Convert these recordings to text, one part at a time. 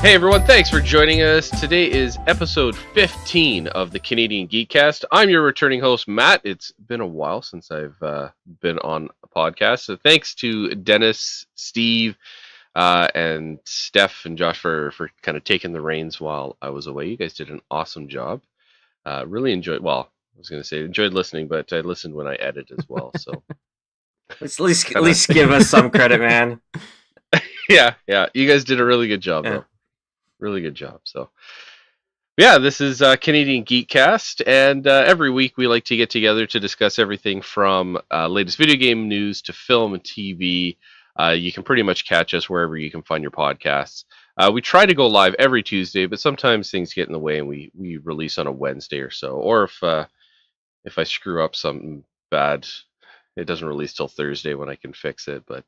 Hey everyone, thanks for joining us. Today is episode 15 of the Canadian Geekcast. I'm your returning host, Matt. It's been a while since I've been on a podcast, so thanks to Dennis, Steve, and Steph and Josh for kind of taking the reins while I was away. You guys did an awesome job. Really enjoyed, well, I was going to say enjoyed listening, but I listened when I edit as well. So Let's at least give us some credit, man. yeah, you guys did a really good job, though. Really good job. So, yeah, this is Canadian Geekcast, and every week we like to get together to discuss everything from latest video game news to film and TV. You can pretty much catch us wherever you can find your podcasts. We try to go live every Tuesday, but sometimes things get in the way, and we release on a Wednesday or so. Or if I screw up something bad, it doesn't release till Thursday when I can fix it. But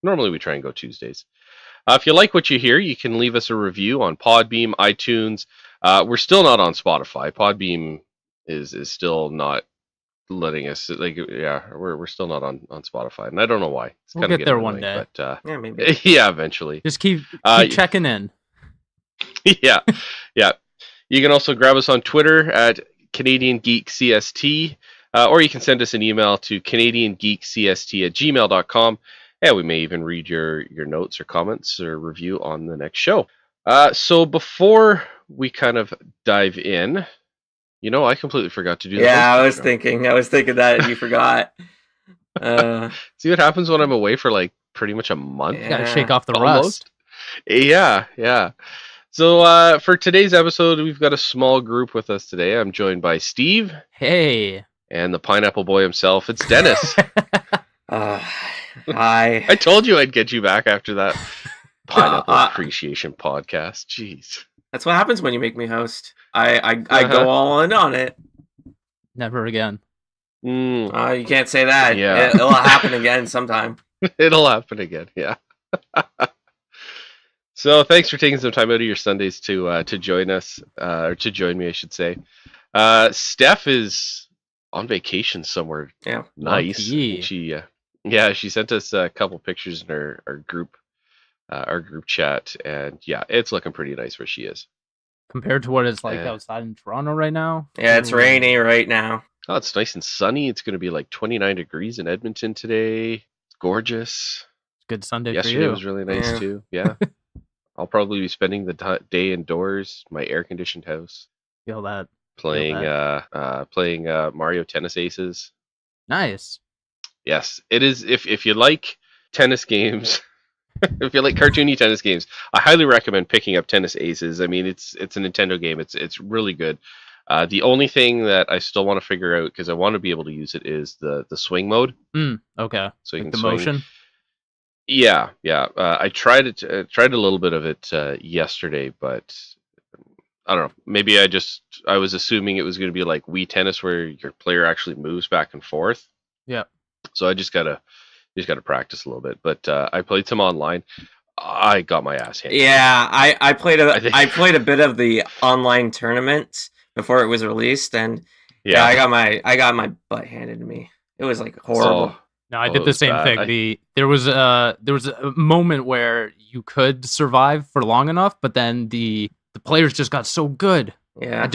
normally we try and go Tuesdays. If you like what you hear, you can leave us a review on Podbeam, iTunes. We're still not on Spotify. Podbeam is still not letting us. We're still not on Spotify, and I don't know why. We'll get there one day. But maybe. Yeah, eventually. Just keep checking in. Yeah. You can also grab us on Twitter at Canadian Geek CST, or you can send us an email to CanadianGeekCST@gmail.com. Yeah, we may even read your notes or comments or review on the next show. So before we kind of dive in, I completely forgot to do that. Yeah, I was thinking that and you forgot. See what happens when I'm away for like pretty much a month? You gotta shake off the almost. rust. Yeah. So for today's episode, we've got a small group with us today. I'm joined by Steve. Hey. And the Pineapple Boy himself. It's Dennis. Hi. I told you I'd get you back after that Pineapple Appreciation podcast. Jeez. That's what happens when you make me host. I go all in on it. Never again. You can't say that. Yeah. It'll happen again sometime. It'll happen again, yeah. So thanks for taking some time out of your Sundays to join us, or to join me, I should say. Steph is on vacation somewhere. Yeah. Nice. She sent us a couple pictures in our group chat, and yeah, it's looking pretty nice where she is. Compared to what it's like outside in Toronto right now? Yeah, it's rainy right now. Oh, it's nice and sunny. It's going to be like 29 degrees in Edmonton today. It's gorgeous. Good Sunday Yesterday for you. Was really nice too. Yeah. I'll probably be spending the day indoors, my air-conditioned house. Feel that. Playing Mario Tennis Aces. Nice. Yes, it is. If you like tennis games, if you like cartoony tennis games, I highly recommend picking up Tennis Aces. I mean, it's a Nintendo game. It's really good. The only thing that I still want to figure out, because I want to be able to use it, is the swing mode. Okay. So you like can the swing. motion. Yeah. I tried it. Tried a little bit of it yesterday, but I don't know. Maybe I was assuming it was going to be like Wii Tennis, where your player actually moves back and forth. Yeah. So I just gotta practice a little bit. But I played some online. I got my ass handed. Yeah, I played a bit of the online tournament before it was released, and I got my butt handed to me. It was like horrible. No, I did the same thing. There was a moment where you could survive for long enough, but then the players just got so good. Yeah, I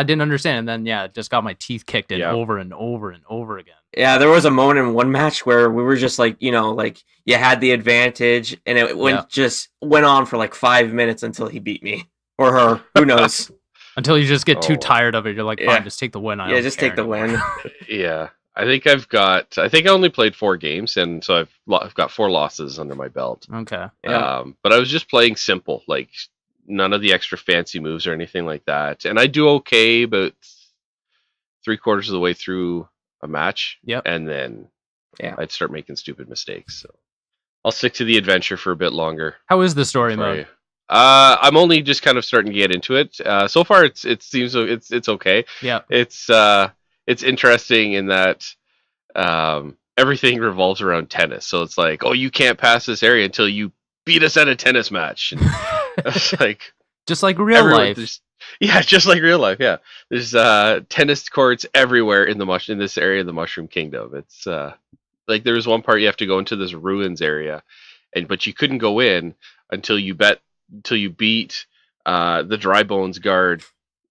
didn't understand, and then just got my teeth kicked in over and over and over again. Yeah, there was a moment in one match where we were just like, like you had the advantage, and it went on for like 5 minutes until he beat me or her. Who knows? Until you just get too tired of it, you're like, fine, just take the win. Just take the win. Yeah. I think I only played 4 games, and so I've got 4 losses under my belt. Okay. Yeah. But I was just playing simple, like none of the extra fancy moves or anything like that. And I do okay about 3/4 of the way through a match. Yep. And then I'd start making stupid mistakes. So I'll stick to the adventure for a bit longer. How is the story mode? I'm only just kind of starting to get into it. So far it seems it's okay. Yeah. It's interesting in that everything revolves around tennis. So it's like, oh, you can't pass this area until you beat us at a tennis match. And it's like just like real life. Yeah, just like real life. Yeah, there's tennis courts everywhere in this area of the Mushroom Kingdom. It's like there was one part you have to go into this ruins area, but you couldn't go in until you bet you beat the Dry Bones guard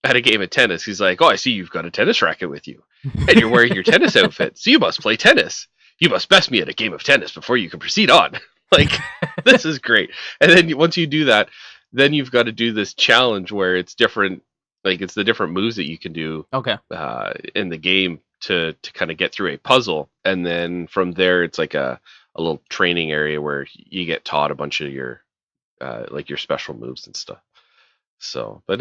at a game of tennis. He's like, "Oh, I see you've got a tennis racket with you, and you're wearing your tennis outfit, so you must play tennis. You must best me at a game of tennis before you can proceed on." Like, this is great. And then once you do that, then you've got to do this challenge where it's different. Like, it's the different moves that you can do in the game to kind of get through a puzzle. And then from there, it's like a little training area where you get taught a bunch of your like your special moves and stuff. So, but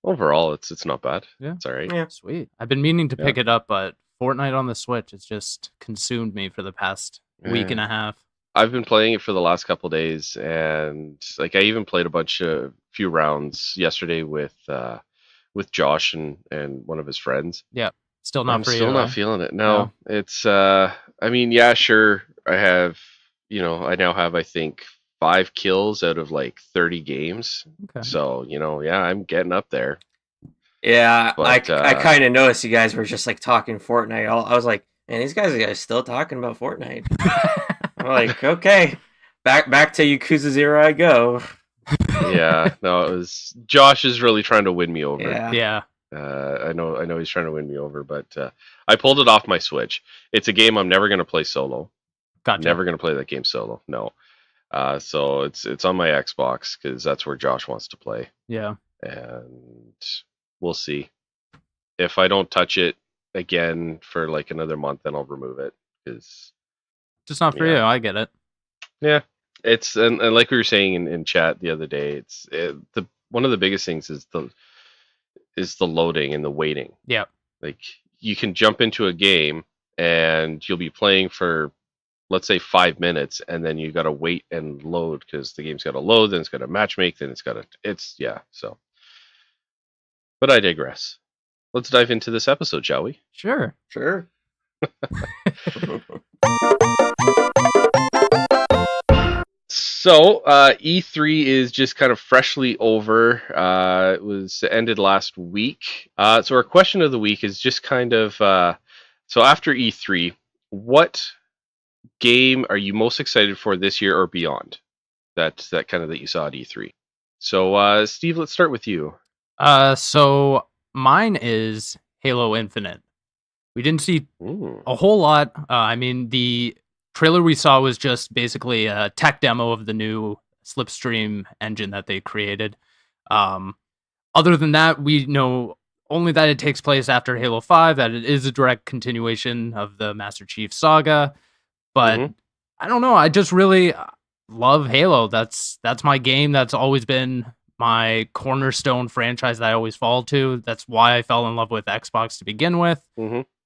overall it's not bad. Yeah, it's all right. Yeah, sweet. I've been meaning to pick it up, but Fortnite on the Switch has just consumed me for the past week and a half. I've been playing it for the last couple days, and like I even played few rounds yesterday with Josh and one of his friends. Yeah, still not. I'm still not feeling it. No, it's. I mean, yeah, sure. I have. I now have, I think, 5 kills out of like 30 games. Okay. So I'm getting up there. Yeah, but, I kind of noticed you guys were just like talking Fortnite. I was like, man, these guys are still talking about Fortnite. I'm like, okay, back to Yakuza 0 I go. Yeah, no, it was Josh is really trying to win me over. Yeah. I know he's trying to win me over, but I pulled it off my Switch. It's a game I'm never going to play solo. Gotcha. Never going to play that game solo. No. So it's on my Xbox because that's where Josh wants to play. Yeah. And we'll see. If I don't touch it again for like another month, then I'll remove it because just not for you. I get it. Yeah, it's and like we were saying in chat the other day, one of the biggest things is the loading and the waiting. Yeah, like you can jump into a game and you'll be playing for, let's say, 5 minutes, and then you got to wait and load because the game's got to load, then it's got to matchmake, then so. But I digress. Let's dive into this episode, shall we? Sure. So, E3 is just kind of freshly over. It was ended last week. So our question of the week is just kind of, so after E3, what game are you most excited for this year or beyond? That you saw at E3. So, Steve, let's start with you. So mine is Halo Infinite. We didn't see a whole lot. I mean, the trailer we saw was just basically a tech demo of the new Slipstream engine that they created. Other than that, we know only that it takes place after Halo 5, that it is a direct continuation of the Master Chief saga. But I don't know. I just really love Halo. That's my game. That's always been my cornerstone franchise that I always fall to. That's why I fell in love with Xbox to begin with.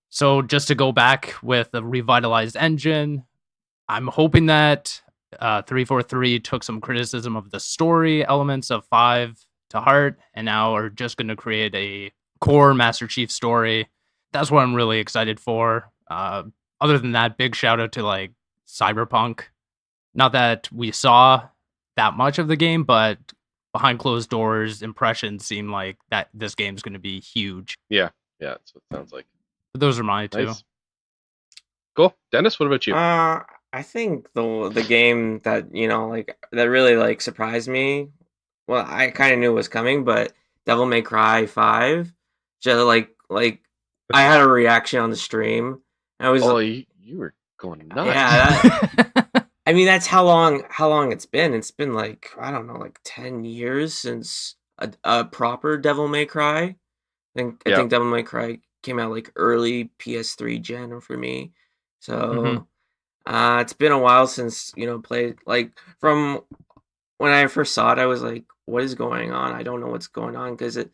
So just to go back with a revitalized engine, I'm hoping that 343 took some criticism of the story elements of 5 to heart, and now are just going to create a core Master Chief story. That's what I'm really excited for. Other than that, big shout out to like Cyberpunk. Not that we saw that much of the game, but behind closed doors, impressions seem like that this game's going to be huge. Yeah, that's what it sounds like. But those are my two. Nice. Cool. Dennis, what about you? I think the game that that really surprised me. Well, I kind of knew it was coming, but Devil May Cry 5. Just like I had a reaction on the stream. I was you were going nuts. Yeah. I mean, that's how long it's been. It's been I don't know, 10 years since a proper Devil May Cry. I think Devil May Cry came out early PS3 gen for me. So it's been a while since played. From when I first saw it, I was like, what is going on? I don't know what's going on, because it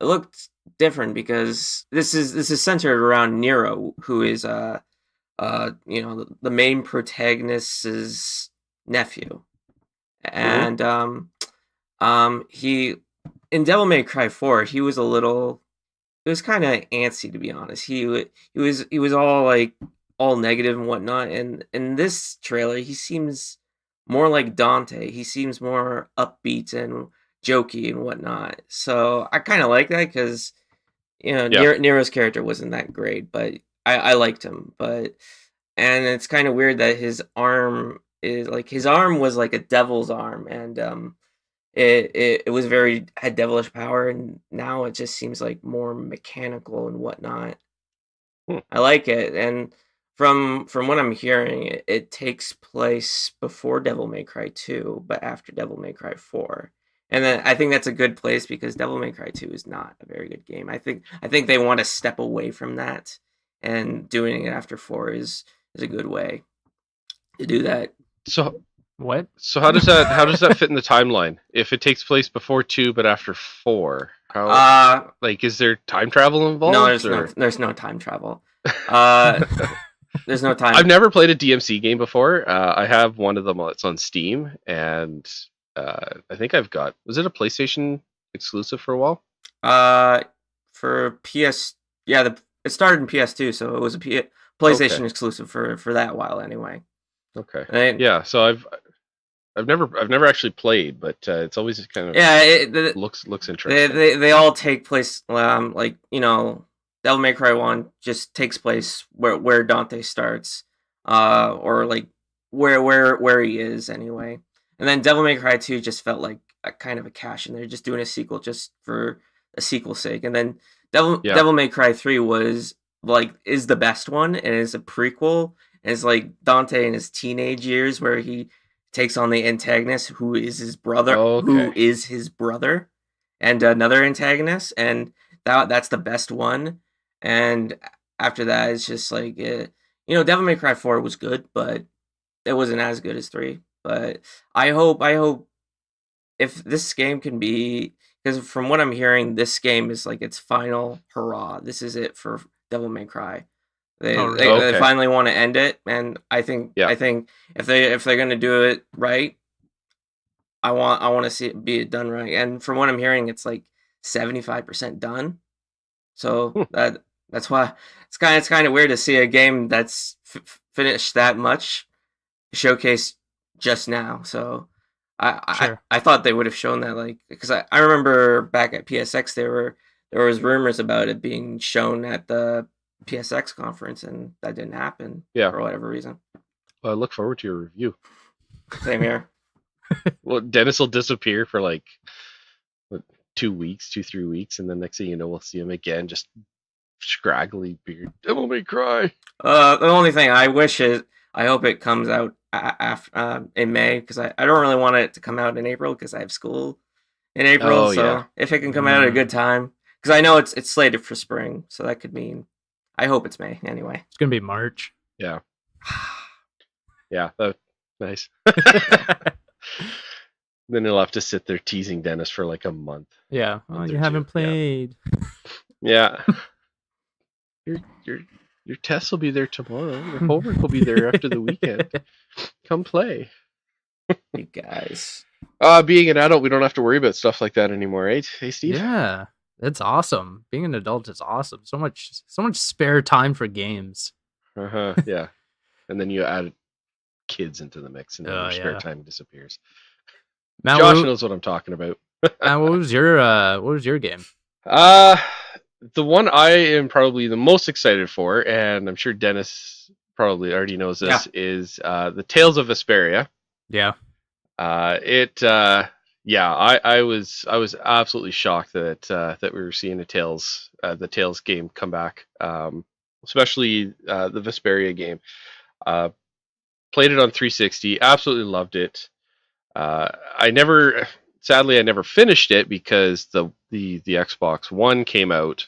looked different, because this is centered around Nero, who is the main protagonist's nephew. And he in Devil May Cry 4, he was kind of antsy, to be honest. He was all negative and whatnot, and in this trailer he seems more like Dante. He seems more upbeat and jokey and whatnot. So I kind of like that, because Nero's character wasn't that great, but I liked him. And it's kind of weird that his arm was like a devil's arm, and it was very had devilish power, and now it just seems like more mechanical and whatnot. I like it, and from what I'm hearing, it takes place before Devil May Cry 2, but after Devil May Cry 4. And then I think that's a good place because Devil May Cry 2 is not a very good game. I think they want to step away from that, and doing it after 4 is a good way to do that. So what? So how does that fit in the timeline? If it takes place before 2 but after 4, how is there time travel involved? No, there's no time travel. There's no time. I've never played a DMC game before. I have one of them that's on Steam, and I think I've got. Was it a PlayStation exclusive for a while? For PS, yeah, it started in PS2, so it was a PlayStation exclusive for that while anyway. Okay. Yeah, so I've never actually played, but it's always kind of looks interesting. They all take place Devil May Cry 1 just takes place where Dante starts, or like where he is anyway. And then Devil May Cry 2 just felt like a kind of a cash in. They're just doing a sequel just for a sequel's sake. And then Devil May Cry 3 is the best one, and it's a prequel. And it's like Dante in his teenage years where he takes on the antagonist who is his brother, and another antagonist, and that's the best one. And after that, it's just like Devil May Cry 4 was good, but it wasn't as good as 3. But I hope if this game can be, because from what I'm hearing, this game is like its final hurrah. This is it for Devil May Cry. They finally want to end it, and I think if they're gonna do it right, I want to see it be done right. And from what I'm hearing, it's like 75% done. So that's why it's kind of weird to see a game that's finished that much showcased just now. So I thought they would have shown that, because I remember back at PSX there was rumors about it being shown at the PSX conference, and that didn't happen for whatever reason. Well, I look forward to your review. Same here. Well, Dennis will disappear for 3 weeks, and then next thing you know, we'll see him again, just scraggly beard. Devil May Cry. The only thing I wish is I hope it comes out in May, because I don't really want it to come out in April because I have school in April. If it can come out at a good time, because I know it's slated for spring, so that could mean. I hope it's May anyway. It's gonna be March. Yeah. Yeah. Nice. Then he'll have to sit there teasing Dennis for a month. Yeah. Oh, you haven't played. Yeah. Your tests will be there tomorrow. Your homework will be there after the weekend. Come play. You guys. Being an adult, we don't have to worry about stuff like that anymore, right? Hey, Steve? Yeah. It's awesome. Being an adult is awesome. So much spare time for games. Yeah. And then you add kids into the mix, and then your spare time disappears. Matt, Josh knows what I'm talking about. Matt, what was your game? The one I am probably the most excited for, and I'm sure Dennis probably already knows this, is the Tales of Vesperia. Yeah. I was absolutely shocked that we were seeing the Tales game come back, especially the Vesperia game. Played it on 360, absolutely loved it. Sadly, I never finished it because the Xbox One came out,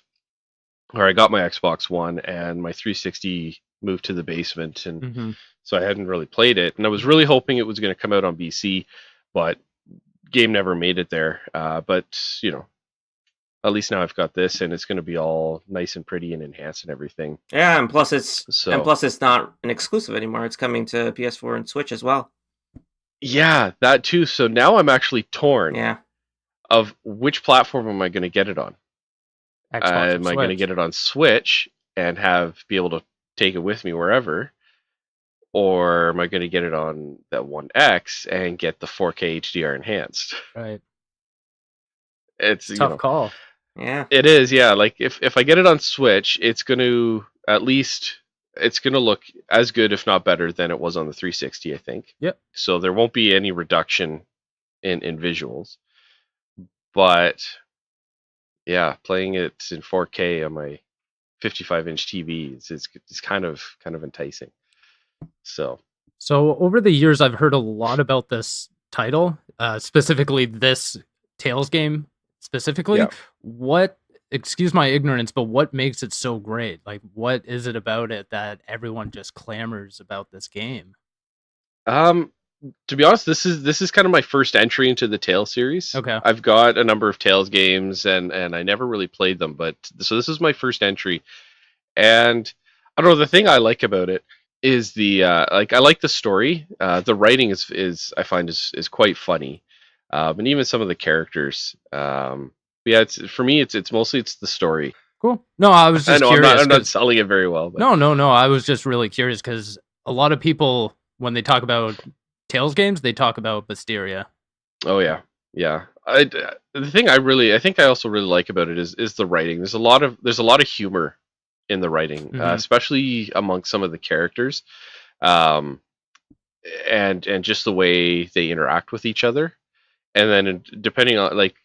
or I got my Xbox One and my 360 moved to the basement, and so I hadn't really played it. And I was really hoping it was going to come out on BC, but game never made it there. But at least now I've got this, and it's going to be all nice and pretty and enhanced and everything. Yeah, and plus it's not an exclusive anymore. It's coming to PS4 and Switch as well. Yeah, that too. So now I'm actually torn. Yeah. Of which platform am I going to get it on? Am I going to get it on Switch and be able to take it with me wherever, or am I going to get it on that One X and get the 4K HDR enhanced? Right. It's a tough call. Yeah. It is. Yeah. If I get it on Switch, it's going to look as good, if not better, than it was on the 360, I think. Yep. So there won't be any reduction in visuals. but yeah, playing it in 4K on my 55-inch TV is kind of enticing. So over the years, I've heard a lot about this title, specifically this Tales game. Specifically, yeah. What? Excuse my ignorance, but what makes it so great? Like, what is it about it that everyone just clamors about this game? To be honest, this is kind of my first entry into the Tales series. Okay. I've got a number of Tales games, and I never really played them, but so this is my first entry. And I don't know, the thing I like about it is the like I like the story. The writing is I find is quite funny, and even some of the characters. Yeah, it's for me. It's mostly the story. Cool. No, I was I just know curious. I'm not selling it very well. But. No. I was just really curious because a lot of people, when they talk about Tales games, they talk about Mysteria. Oh yeah. The thing I think I also really like about it is the writing. There's a lot of humor in the writing, especially among some of the characters, and just the way they interact with each other. And then depending on like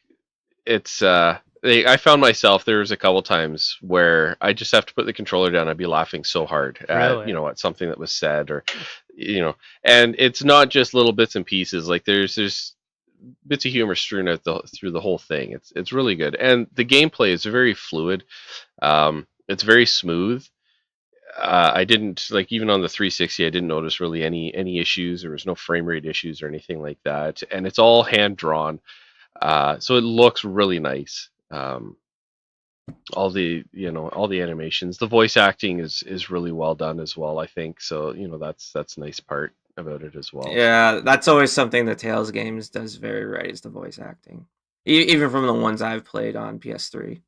it's I found myself there was a couple times where I just have to put the controller down. I'd be laughing so hard at at something that was said, or and it's not just little bits and pieces. Like there's bits of humor strewn out through the whole thing. It's really good, and the gameplay is very fluid. It's very smooth. I didn't like even on the 360. I didn't notice really any issues. There was no frame rate issues or anything like that, and it's all hand drawn. So it looks really nice. All the animations, the voice acting is really well done as well, I think. So that's a nice part about it as well. Yeah, that's always something the Tales games does very right, is the voice acting. Even from the ones I've played on PS3.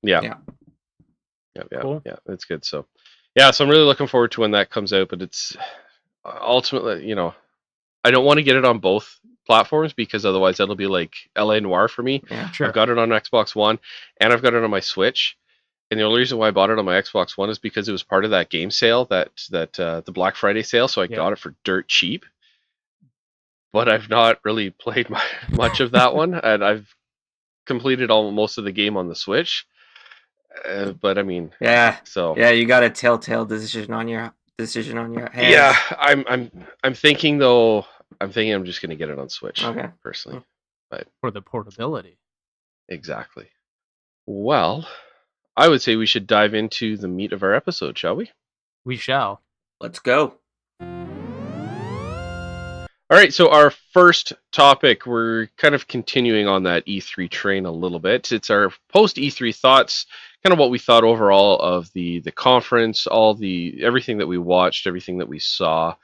Yeah. Cool. Yeah, that's good. So so I'm really looking forward to when that comes out, but it's ultimately, I don't want to get it on both platforms because otherwise that'll be like LA Noire for me. Yeah, sure. I've got it on Xbox One and I've got it on my Switch. And the only reason why I bought it on my Xbox One is because it was part of that game sale, that the Black Friday sale, so I got it for dirt cheap. But I've not really played much of that one, and I've completed most of the game on the Switch. But I mean, you got a telltale decision on your hands. Yeah, I'm thinking though. I'm just gonna get it on Switch. Okay. Personally, but for the portability. Exactly. Well, I would say we should dive into the meat of our episode, shall we? We shall. Let's go. All right, so our first topic, we're kind of continuing on that E3 train a little bit. It's our post E3 thoughts, kind of what we thought overall of the conference, everything that we watched, everything that we saw,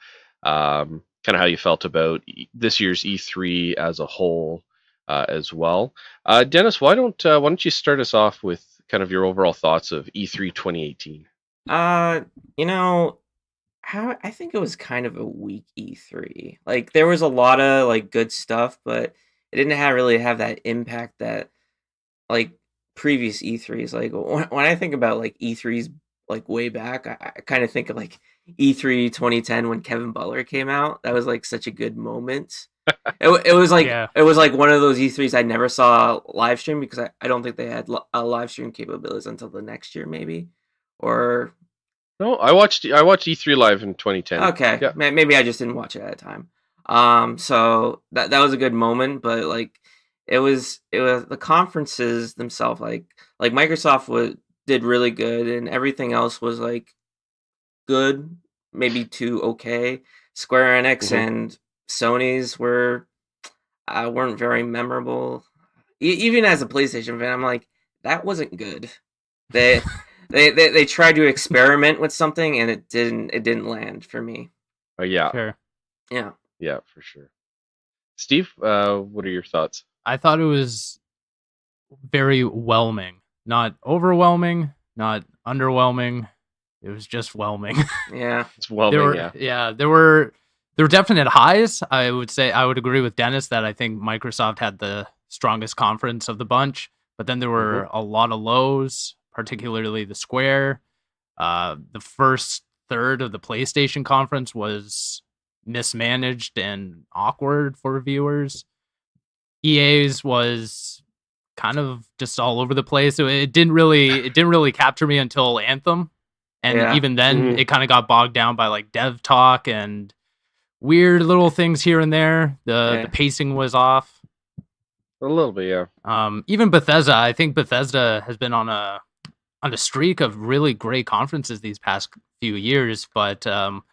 kind of how you felt about this year's E3 as a whole, as well. Dennis, why don't you start us off with kind of your overall thoughts of E3 2018? I think it was kind of a weak E3. Like there was a lot of like good stuff, but it didn't really have that impact that like previous E3s. Like when I think about like E3s like way back, I kind of think of like E3 2010 when Kevin Butler came out. That was like such a good moment. It was like it was like one of those E3s I never saw live stream because I don't think they had live stream capabilities until the next year maybe, or. No, I watched E3 live in 2010. Okay, yeah. Maybe I just didn't watch it at a time. So that was a good moment, but like it was the conferences themselves, like Microsoft did really good, and everything else was like good, maybe too okay. Square Enix and Sony's weren't very memorable. Even as a PlayStation fan, I'm like, that wasn't good. They tried to experiment with something and it didn't land for me. Yeah. Sure. Yeah. Yeah, for sure. Steve, what are your thoughts? I thought it was very whelming. Not overwhelming, not underwhelming. It was just whelming. Yeah. It's whelming, there were definite highs. I would say I would agree with Dennis that I think Microsoft had the strongest conference of the bunch, but then there were a lot of lows, particularly the Square. The first third of the PlayStation conference was mismanaged and awkward for viewers. EA's was kind of just all over the place. So it didn't really capture me until Anthem. And even then, it kind of got bogged down by like dev talk and weird little things here and there. The pacing was off. A little bit, yeah. Even Bethesda, I think Bethesda has been on a streak of really great conferences these past few years. But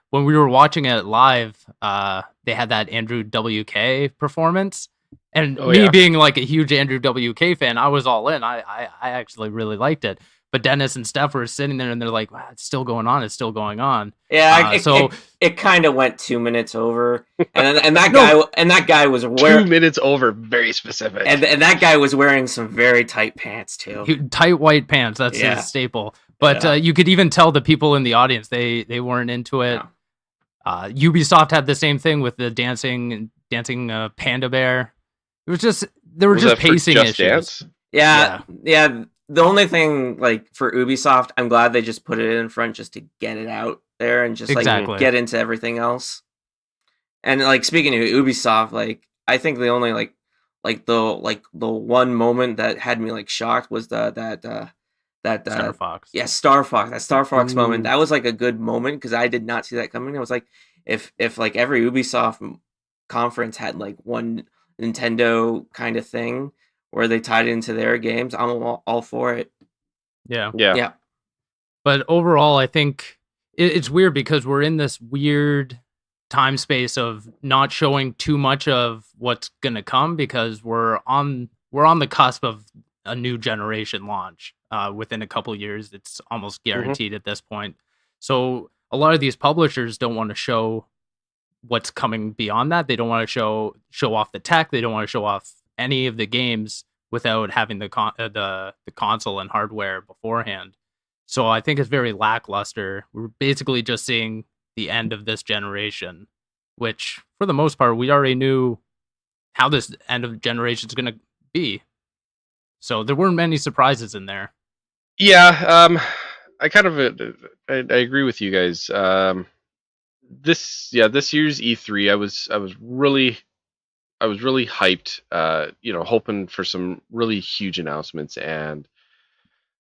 when we were watching it live, they had that Andrew WK performance. And being like a huge Andrew WK fan, I was all in. I actually really liked it. But Dennis and Steph were sitting there and they're like, wow, it's still going on. It's still going on. Yeah, it kind of went 2 minutes over. And that guy was wearing 2 minutes over, very specific. And that guy was wearing some very tight pants too. Tight white pants, that's his staple. But you could even tell the people in the audience, they weren't into it. Yeah. Ubisoft had the same thing with the dancing panda bear. It was just just pacing issues. Dance? Yeah. The only thing, like, for Ubisoft, I'm glad they just put it in front just to get it out there and just like get into everything else. And like, speaking of Ubisoft, like, I think the only the one moment that had me like shocked was that Star Fox. Yeah, Star Fox. That Star Fox moment. That was like a good moment because I did not see that coming. I was like, if like every Ubisoft conference had like one Nintendo kind of thing where they tied it into their games, I'm all for it. Yeah. But overall, I think it's weird because we're in this weird time space of not showing too much of what's gonna come because we're on the cusp of a new generation launch. Within a couple years, it's almost guaranteed at this point. So a lot of these publishers don't want to show what's coming beyond that. They don't want to show off the tech. They don't want to show off any of the games without having the console and hardware beforehand. So I think it's very lackluster. We're basically just seeing the end of this generation, which for the most part, we already knew how this end of generation is going to be. So there weren't many surprises in there. Yeah, I kind of I agree with you guys. This year's E3, I was really hyped. Hoping for some really huge announcements, and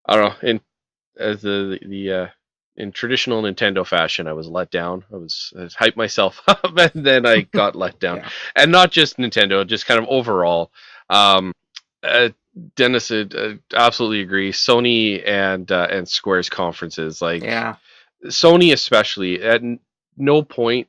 I don't know. In traditional Nintendo fashion, I was let down. I was hyped myself up, and then I got let down. Yeah. And not just Nintendo, just kind of overall. Dennis absolutely agree. Sony and Square's conferences, Sony especially, at no point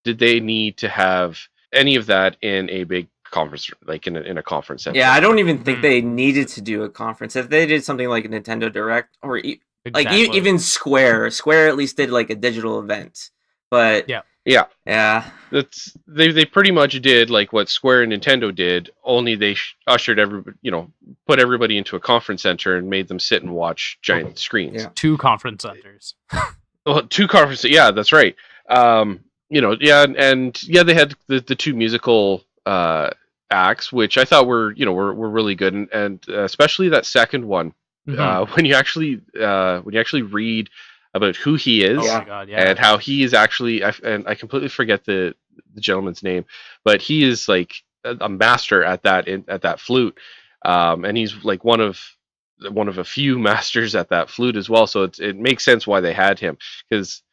did they need to have any of that in a big conference, like in a conference center. Yeah, I don't even think they needed to do a conference. If they did something like a Nintendo Direct or even Square at least did like a digital event. But yeah, that's they pretty much did like what Square and Nintendo did, only they ushered everybody, put everybody into a conference center and made them sit and watch giant screens. Yeah. 2 conference centers. Well, 2 conferences. Yeah, that's right. They had the 2 musical acts, which I thought were really good, and especially that second one, when you actually read about who he is and how he is actually, and I completely forget the gentleman's name, but he is like a master at that flute, and he's like one of a few masters at that flute as well. So it makes sense why they had him, because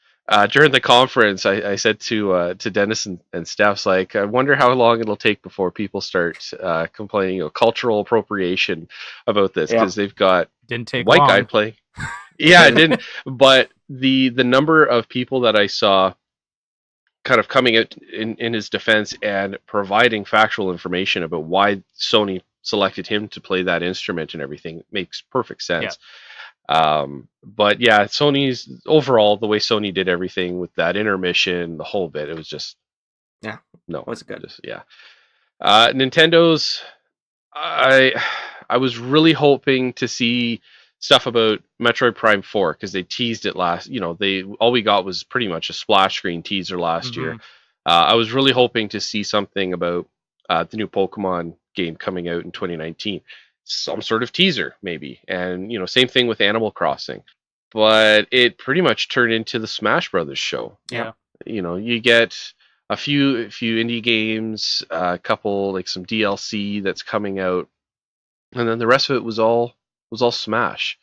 during the conference, I said to Dennis and Steph's, like, I wonder how long it'll take before people start complaining, cultural appropriation about this, because they've got white guy playing. Yeah, it didn't. But the number of people that I saw kind of coming out in his defense and providing factual information about why Sony selected him to play that instrument and everything makes perfect sense. But yeah, Sony's overall, the way Sony did everything with that intermission, the whole bit, it was just it was good. Nintendo's, I was really hoping to see stuff about Metroid Prime 4, because they teased it last. All we got was pretty much a splash screen teaser last year. I was really hoping to see something about the new Pokemon game coming out in 2019. Some sort of teaser, maybe. And, same thing with Animal Crossing. But it pretty much turned into the Smash Brothers show. Yeah. You get a few indie games, a couple like some DLC that's coming out, and then the rest of it was all Smash.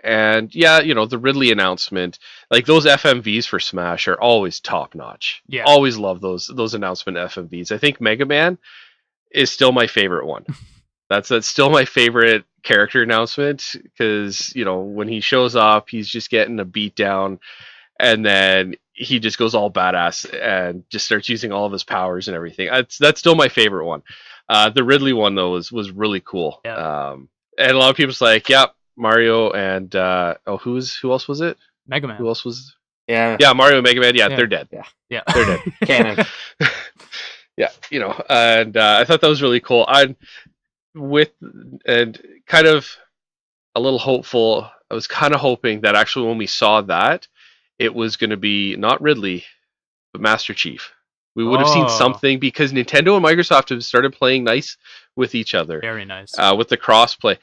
And yeah, the Ridley announcement, like those FMVs for Smash are always top notch. Yeah. Always love those announcement FMVs. I think Mega Man is still my favorite one. That's still my favorite character announcement because when he shows up, he's just getting a beat down, and then he just goes all badass and just starts using all of his powers and everything. That's still my favorite one. The Ridley one though was really cool. Yeah. And a lot of people's like, yep. Mario and who else was it? Mega Man. Who else was? Yeah, Mario and Mega Man. Yeah, they're dead. Yeah, they're dead. Canon. Yeah, and I thought that was really cool. And kind of a little hopeful. I was kind of hoping that actually when we saw that, it was going to be not Ridley, but Master Chief. We would have seen something because Nintendo and Microsoft have started playing nice with each other. Very nice. With the crossplay,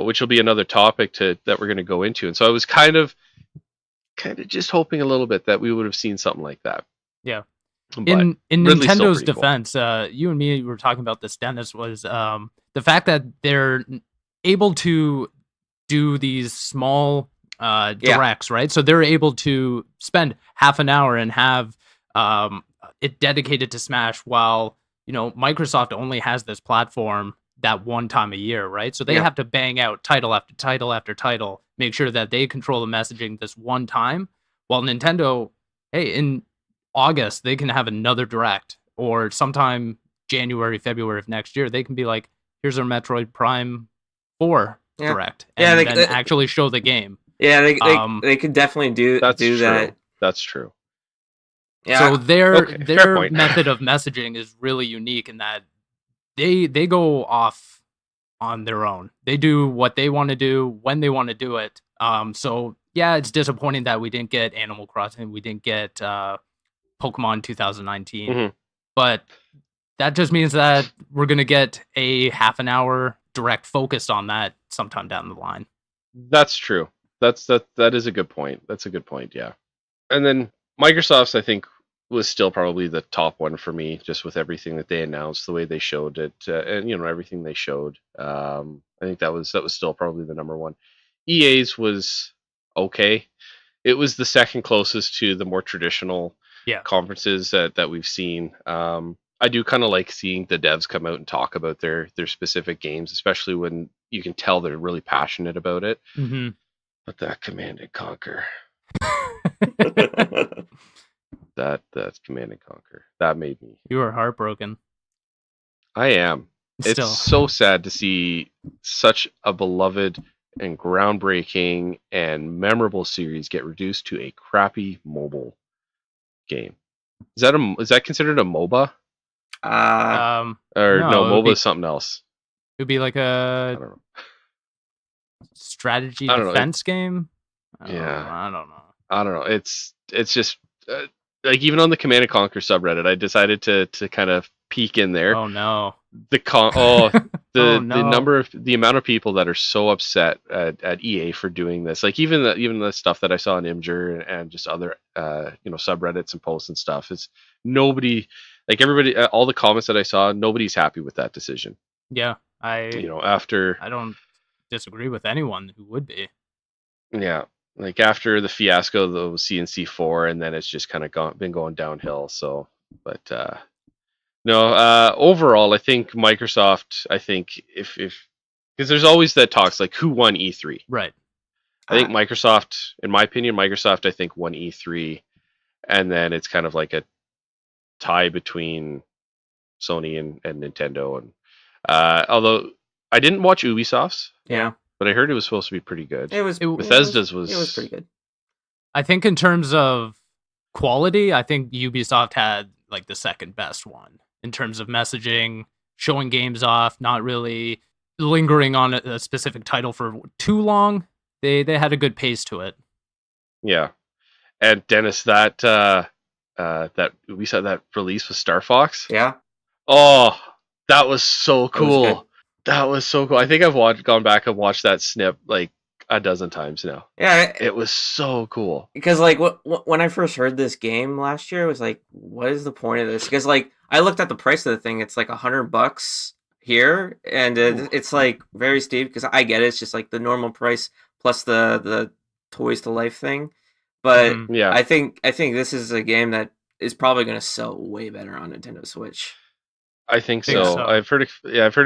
which will be another topic that we're going to go into. And so I was kind of just hoping a little bit that we would have seen something like that. Yeah. But in Ridley's Nintendo's still pretty defense, you and me were talking about this, Dennis, was the fact that they're able to do these small directs, right? So they're able to spend half an hour and have it dedicated to Smash, while Microsoft only has this platform that one time a year, right? So they have to bang out title after title after title, make sure that they control the messaging this one time, while Nintendo, hey, in August they can have another direct, or sometime January, February of next year they can be like, here's our Metroid Prime 4 direct, and then actually show the game. Yeah, they could definitely do that. That's true. Yeah. So their method of messaging is really unique in that they go off on their own. They do what they want to do when they want to do it. So yeah, it's disappointing that we didn't get Animal Crossing, we didn't get Pokemon 2019, but that just means that we're gonna get a half an hour direct focused on that sometime down the line. That's true. That is a good point. That's a good point. Yeah, and then Microsoft's, I think, was still probably the top one for me, just with everything that they announced, the way they showed it, and everything they showed. I think that was still probably the number one. EA's was okay. It was the second closest to the more traditional conferences that we've seen. I do kind of like seeing the devs come out and talk about their specific games, especially when you can tell they're really passionate about it. Mm-hmm. But that Command & Conquer. That's Command & Conquer. That made me. You were heartbroken. I am. It's so sad to see such a beloved and groundbreaking and memorable series get reduced to a crappy mobile game. Is that considered a MOBA? No, MOBA is something else. It would be like a strategy defense game. I don't know. It's just like even on the Command & Conquer subreddit, I decided to kind of peek in there. Oh no. The amount of people that are so upset at EA for doing this, like even the stuff that I saw on Imgur and just other subreddits and posts and stuff, is nobody, like everybody, all the comments that I saw, nobody's happy with that decision. Yeah, I don't disagree with anyone who would be. Yeah, like after the fiasco of the CNC4, and then it's just kind of been going downhill. So, but overall, I think Microsoft. I think if because there's always that talks like who won E3, right? I think Microsoft, in my opinion, I think won E3, and then it's kind of like a tie between Sony and Nintendo. And although I didn't watch Ubisoft's, but I heard it was supposed to be pretty good. Bethesda's was pretty good. I think in terms of quality, I think Ubisoft had like the second best one in terms of messaging, showing games off, not really lingering on a specific title for too long. They had a good pace to it. Yeah, and Dennis, that we saw that release with Star Fox. Yeah. Oh, that was so cool. That was so cool. I think I've gone back and watched that snip like a dozen times now. Yeah, it was so cool. Because like when I first heard this game last year, it was like, what is the point of this? Because like I looked at the price of the thing, it's like $100 here, and it's like very steep. Because I get it, it's just like the normal price plus the Toys to Life thing. But yeah, I think this is a game that is probably going to sell way better on Nintendo Switch. I think so. I've heard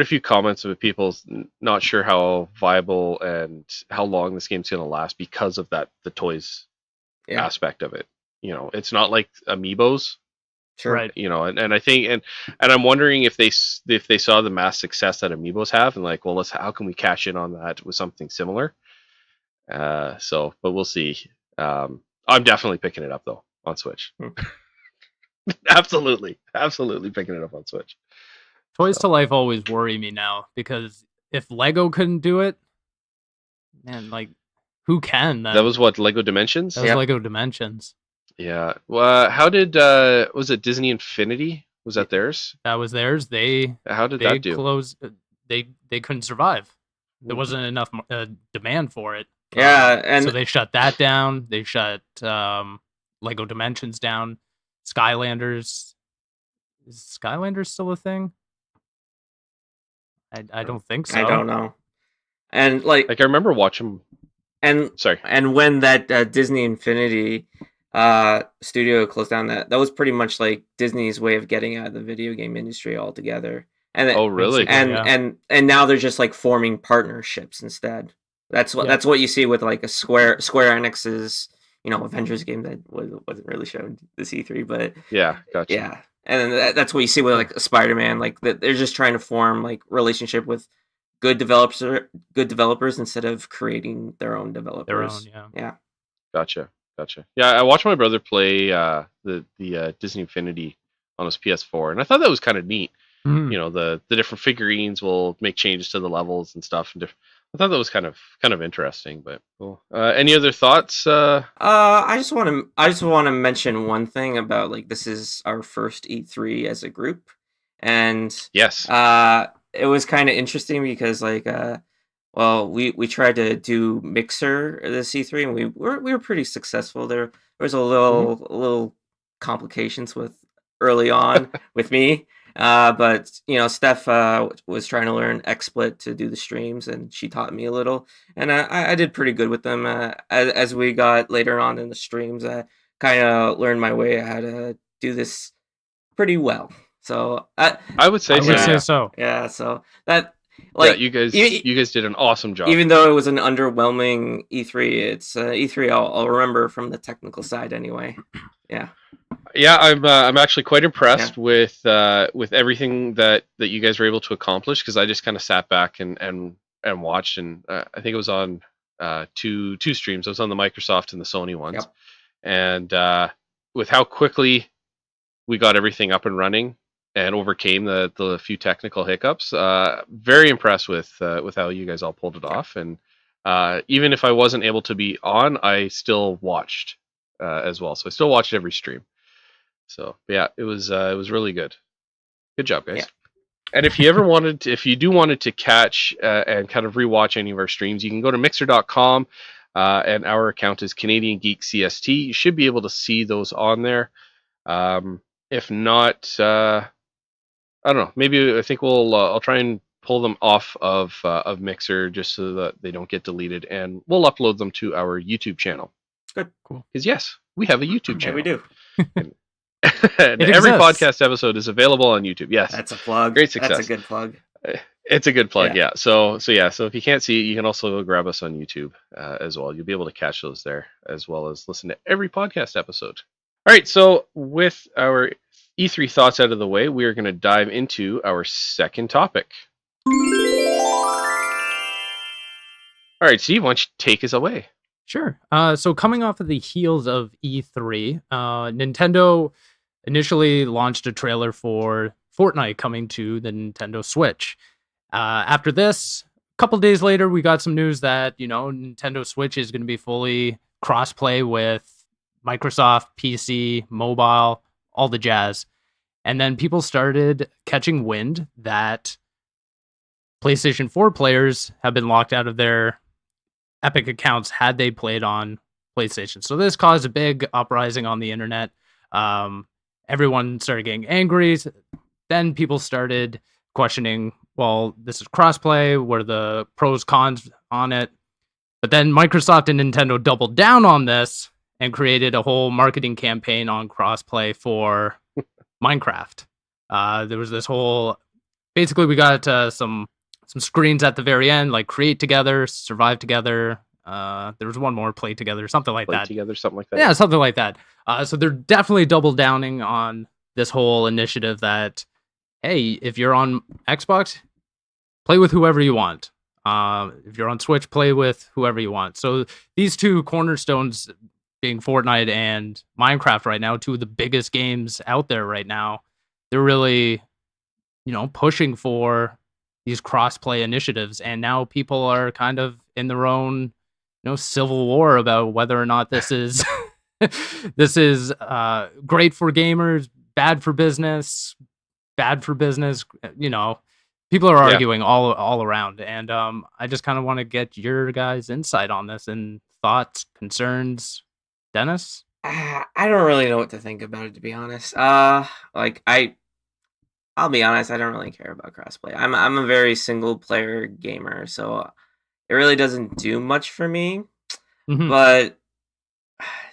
a few comments of people not sure how viable and how long this game's going to last because of the toys aspect of it. You know, it's not like Amiibos. Sure. Right. You know, and I think and I'm wondering if they saw the mass success that Amiibos have and like, well, how can we cash in on that with something similar? But we'll see. I'm definitely picking it up though on Switch. absolutely picking it up on Switch. Toys to Life always worry me now because if Lego couldn't do it, man, like who can? Then? That was what Lego Dimensions. That was Lego Dimensions. Yeah. Well, how did was it Disney Infinity? Was that theirs? That was theirs. How did that do? Closed. They couldn't survive. There wasn't enough demand for it. Yeah, and so they shut that down. They shut Lego Dimensions down. Skylanders. Is Skylanders still a thing? I don't think so. I don't know. And like I remember watching. And sorry. And when that Disney Infinity studio closed down, that was pretty much like Disney's way of getting out of the video game industry altogether. And oh, really? And now they're just like forming partnerships instead. That's what you see with like a Square Enix's Avengers game that wasn't really shown this E3, but yeah, gotcha. Yeah, and that's what you see with like Spider-Man. Like they're just trying to form like relationship with good developers instead of creating their own developers. Yeah. Gotcha. Yeah, I watched my brother play the Disney Infinity on his PS4, and I thought that was kind of neat. Mm-hmm. You know, the different figurines will make changes to the levels and stuff. And I thought that was kind of interesting. But cool. Any other thoughts? I just want to mention one thing about like this is our first E3 as a group, and yes, it was kind of interesting because like we tried to do Mixer this E3 and we were pretty successful. There was a little complications with early on with me. But Steph was trying to learn XSplit to do the streams, and she taught me a little, and I did pretty good with them. As we got later on in the streams, I kind of learned my way how to do this pretty well. So I would say so. Yeah, so that like you guys did an awesome job. Even though it was an underwhelming E3, it's E3 I'll remember from the technical side anyway. Yeah. Yeah, I'm actually quite impressed with everything that you guys were able to accomplish, because I just kind of sat back and watched, and I think it was on two streams. I was on the Microsoft and the Sony ones, and with how quickly we got everything up and running and overcame the few technical hiccups, very impressed with how you guys all pulled it off. And even if I wasn't able to be on, I still watched as well. So I still watched every stream. So yeah, it was really good. Good job, guys. Yeah. And if you wanted to catch and kind of rewatch any of our streams, you can go to mixer.com, and our account is Canadian Geek CST. You should be able to see those on there. If not, I don't know. Maybe I think I'll try and pull them off of Mixer just so that they don't get deleted, and we'll upload them to our YouTube channel. Good, cool. Because yes, we have a YouTube channel. Yeah, we do. And every podcast episode is available on YouTube. Yes, that's a plug. Great success. That's a good plug. It's a good plug. Yeah. So if you can't see it, you can also grab us on YouTube as well. You'll be able to catch those there, as well as listen to every podcast episode. All right. So with our E3 thoughts out of the way, we are going to dive into our second topic. All right, Steve, why don't you take us away? Sure. So coming off of the heels of E3, Nintendo initially launched a trailer for Fortnite coming to the Nintendo Switch. After this, a couple days later, we got some news that, Nintendo Switch is going to be fully crossplay with Microsoft, PC, mobile, all the jazz. And then people started catching wind that PlayStation 4 players have been locked out of their Epic accounts had they played on PlayStation. So this caused a big uprising on the internet. Everyone started getting angry. Then people started questioning, well, this is crossplay. What are the pros, cons on it? But then Microsoft and Nintendo doubled down on this and created a whole marketing campaign on crossplay for Minecraft. There was this whole, basically we got some screens at the very end, like create together, survive together. There was one more, play together, something like that. Together, something like that. Yeah, something like that. So they're definitely double downing on this whole initiative that, hey, if you're on Xbox, play with whoever you want. If you're on Switch, play with whoever you want. So these two cornerstones being Fortnite and Minecraft right now, two of the biggest games out there right now, they're really, pushing for these cross-play initiatives. And now people are kind of in their own, civil war about whether or not this is this is great for gamers, bad for business. People are arguing all around, and I just kind of want to get your guys' insight on this and thoughts, concerns. Dennis? I don't really know what to think about it, to be honest. I'll be honest, I don't really care about crossplay. I'm a very single player gamer, so it really doesn't do much for me. Mm-hmm. But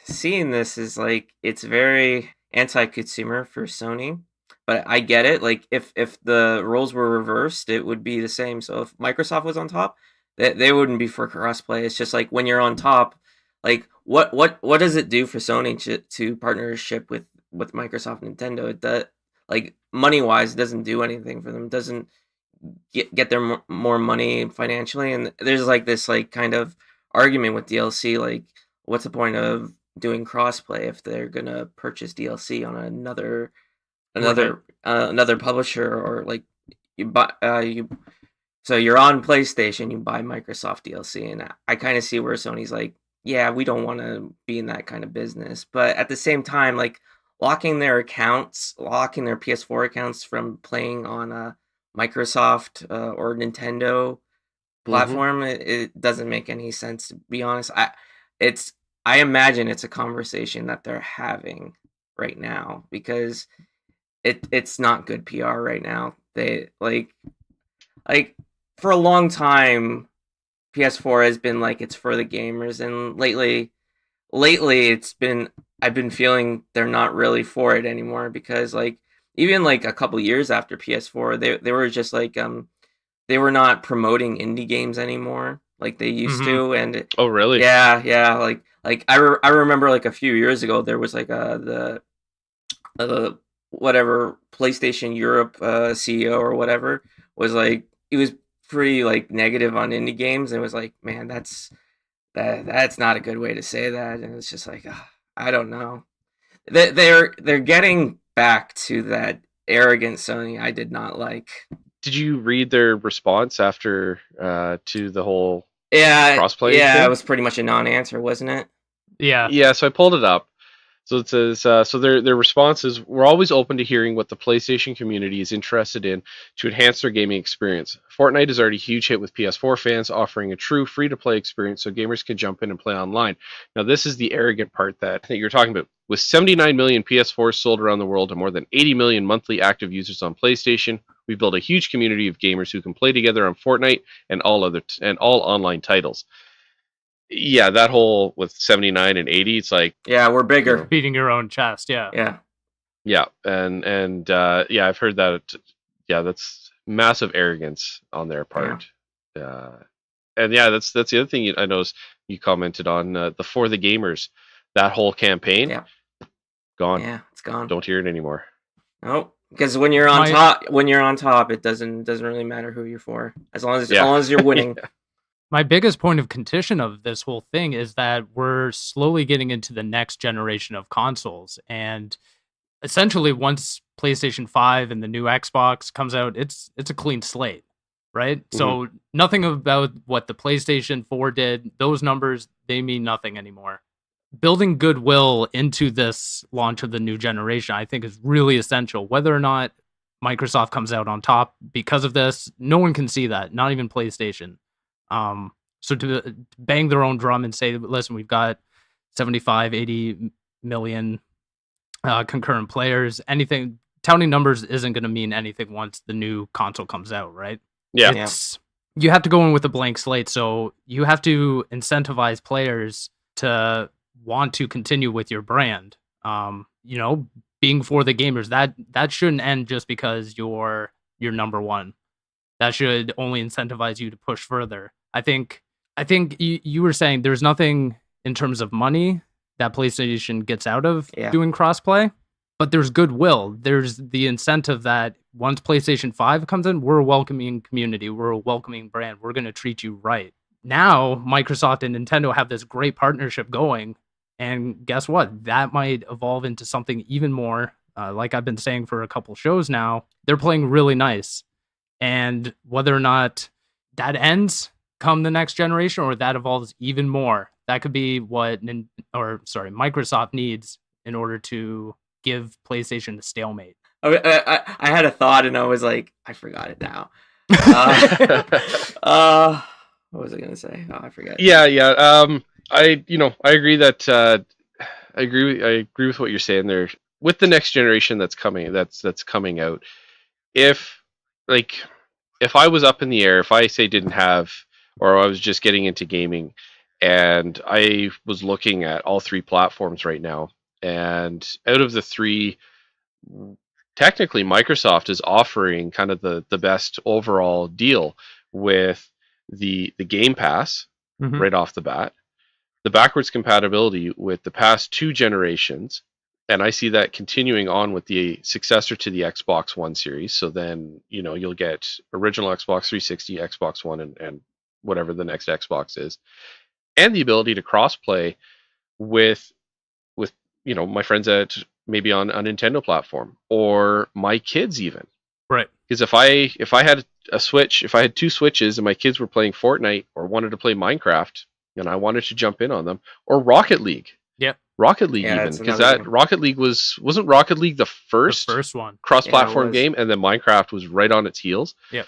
seeing this is like, it's very anti-consumer for Sony. But I get it. Like, if the roles were reversed, it would be the same. So if Microsoft was on top, they wouldn't be for crossplay. It's just like, when you're on top, like, what does it do for Sony to partnership with Microsoft and Nintendo? That, like, money wise, doesn't do anything for them. It doesn't get them more money financially. And there's like this like kind of argument with DLC. Like, what's the point of doing crossplay if they're gonna purchase DLC on another publisher, or like you buy so you're on PlayStation, you buy Microsoft DLC, and I kind of see where Sony's like, yeah, we don't want to be in that kind of business, but at the same time, like, locking their PS4 accounts from playing on a Microsoft or Nintendo platform, it doesn't make any sense, to be honest. I imagine it's a conversation that they're having right now, because it's not good PR right now. They like for a long time, PS4 has been like, it's for the gamers, and lately I've been feeling they're not really for it anymore, because like, even like a couple years after PS4, they were just like they were not promoting indie games anymore like they used to. And oh, really? Yeah, like I remember like a few years ago, there was like the whatever PlayStation Europe CEO or whatever was like, he was pretty like negative on indie games, and was like, man, that's not a good way to say that. And it's just like, I don't know. They're getting back to that arrogant Sony I did not like. Did you read their response after to the whole crossplay Yeah, thing? it was pretty much a non-answer, wasn't it? Yeah, so I pulled it up. So it says, so their response is, we're always open to hearing what the PlayStation community is interested in to enhance their gaming experience. Fortnite is already a huge hit with PS4 fans, offering a true free-to-play experience so gamers can jump in and play online. Now, this is the arrogant part that you're talking about. With 79 million PS4s sold around the world and more than 80 million monthly active users on PlayStation, we've built a huge community of gamers who can play together on Fortnite and all online titles. Yeah, that whole with 79 and 80, it's like, yeah, we're bigger. Beating your own chest, yeah. And I've heard that. Yeah, that's massive arrogance on their part. And yeah, that's the other thing I noticed you commented on, the For the Gamers, that whole campaign. Yeah, gone. Yeah, it's gone. Don't hear it anymore. Nope. Because when you're on top, it doesn't really matter who you're for, as long as you're winning. My biggest point of contention of this whole thing is that we're slowly getting into the next generation of consoles, and essentially once PlayStation 5 and the new Xbox comes out, it's a clean slate, right? Mm-hmm. So nothing about what the PlayStation 4 did, those numbers, they mean nothing anymore. Building goodwill into this launch of the new generation, I think, is really essential. Whether or not Microsoft comes out on top because of this, no one can see that, not even PlayStation. So to bang their own drum and say, listen, we've got 75, 80 million concurrent players, anything, touting numbers isn't going to mean anything once the new console comes out, right? Yeah. You have to go in with a blank slate, so you have to incentivize players to want to continue with your brand. Being for the gamers, that shouldn't end just because you're number one. That should only incentivize you to push further. I think you were saying there's nothing in terms of money that PlayStation gets out of doing crossplay, but there's goodwill. There's the incentive that once PlayStation 5 comes in, we're a welcoming community. We're a welcoming brand. We're going to treat you right. Now, Microsoft and Nintendo have this great partnership going, and guess what? That might evolve into something even more. Like I've been saying for a couple shows now, they're playing really nice. And whether or not that ends come the next generation or that evolves even more, that could be what Microsoft needs in order to give PlayStation a stalemate. I had a thought and I was like, I forgot it now. What was I gonna say? Oh, I forgot. Yeah. I agree that I agree with what you're saying there. With the next generation that's coming out, if I was up in the air, if I say didn't have, or I was just getting into gaming, and I was looking at all three platforms right now, and out of the three, technically Microsoft is offering kind of the best overall deal with the Game Pass right off the bat, the backwards compatibility with the past two generations, and I see that continuing on with the successor to the Xbox One series. So then, you'll get original Xbox 360, Xbox One, and whatever the next Xbox is, and the ability to crossplay with my friends at maybe on a Nintendo platform or my kids even. Right. Because if I had a Switch, if I had two Switches and my kids were playing Fortnite or wanted to play Minecraft and I wanted to jump in on them, or Rocket League. Yep. Rocket League even, because Rocket League wasn't Rocket League the first one cross-platform game, and then Minecraft was right on its heels. Yep.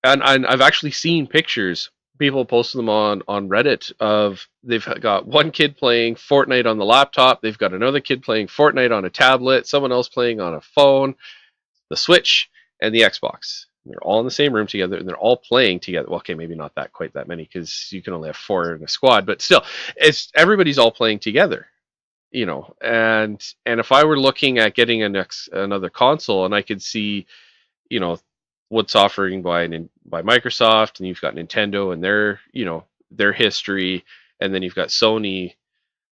And I've actually seen pictures, people posted them on Reddit, of they've got one kid playing Fortnite on the laptop, they've got another kid playing Fortnite on a tablet, someone else playing on a phone, the Switch, and the Xbox. They're all in the same room together, and they're all playing together. Well, okay, maybe not quite that many, because you can only have 4 in a squad, but still, everybody's all playing together. And if I were looking at getting another console, and I could see, what's offering by Microsoft, and you've got Nintendo and their history, and then you've got Sony.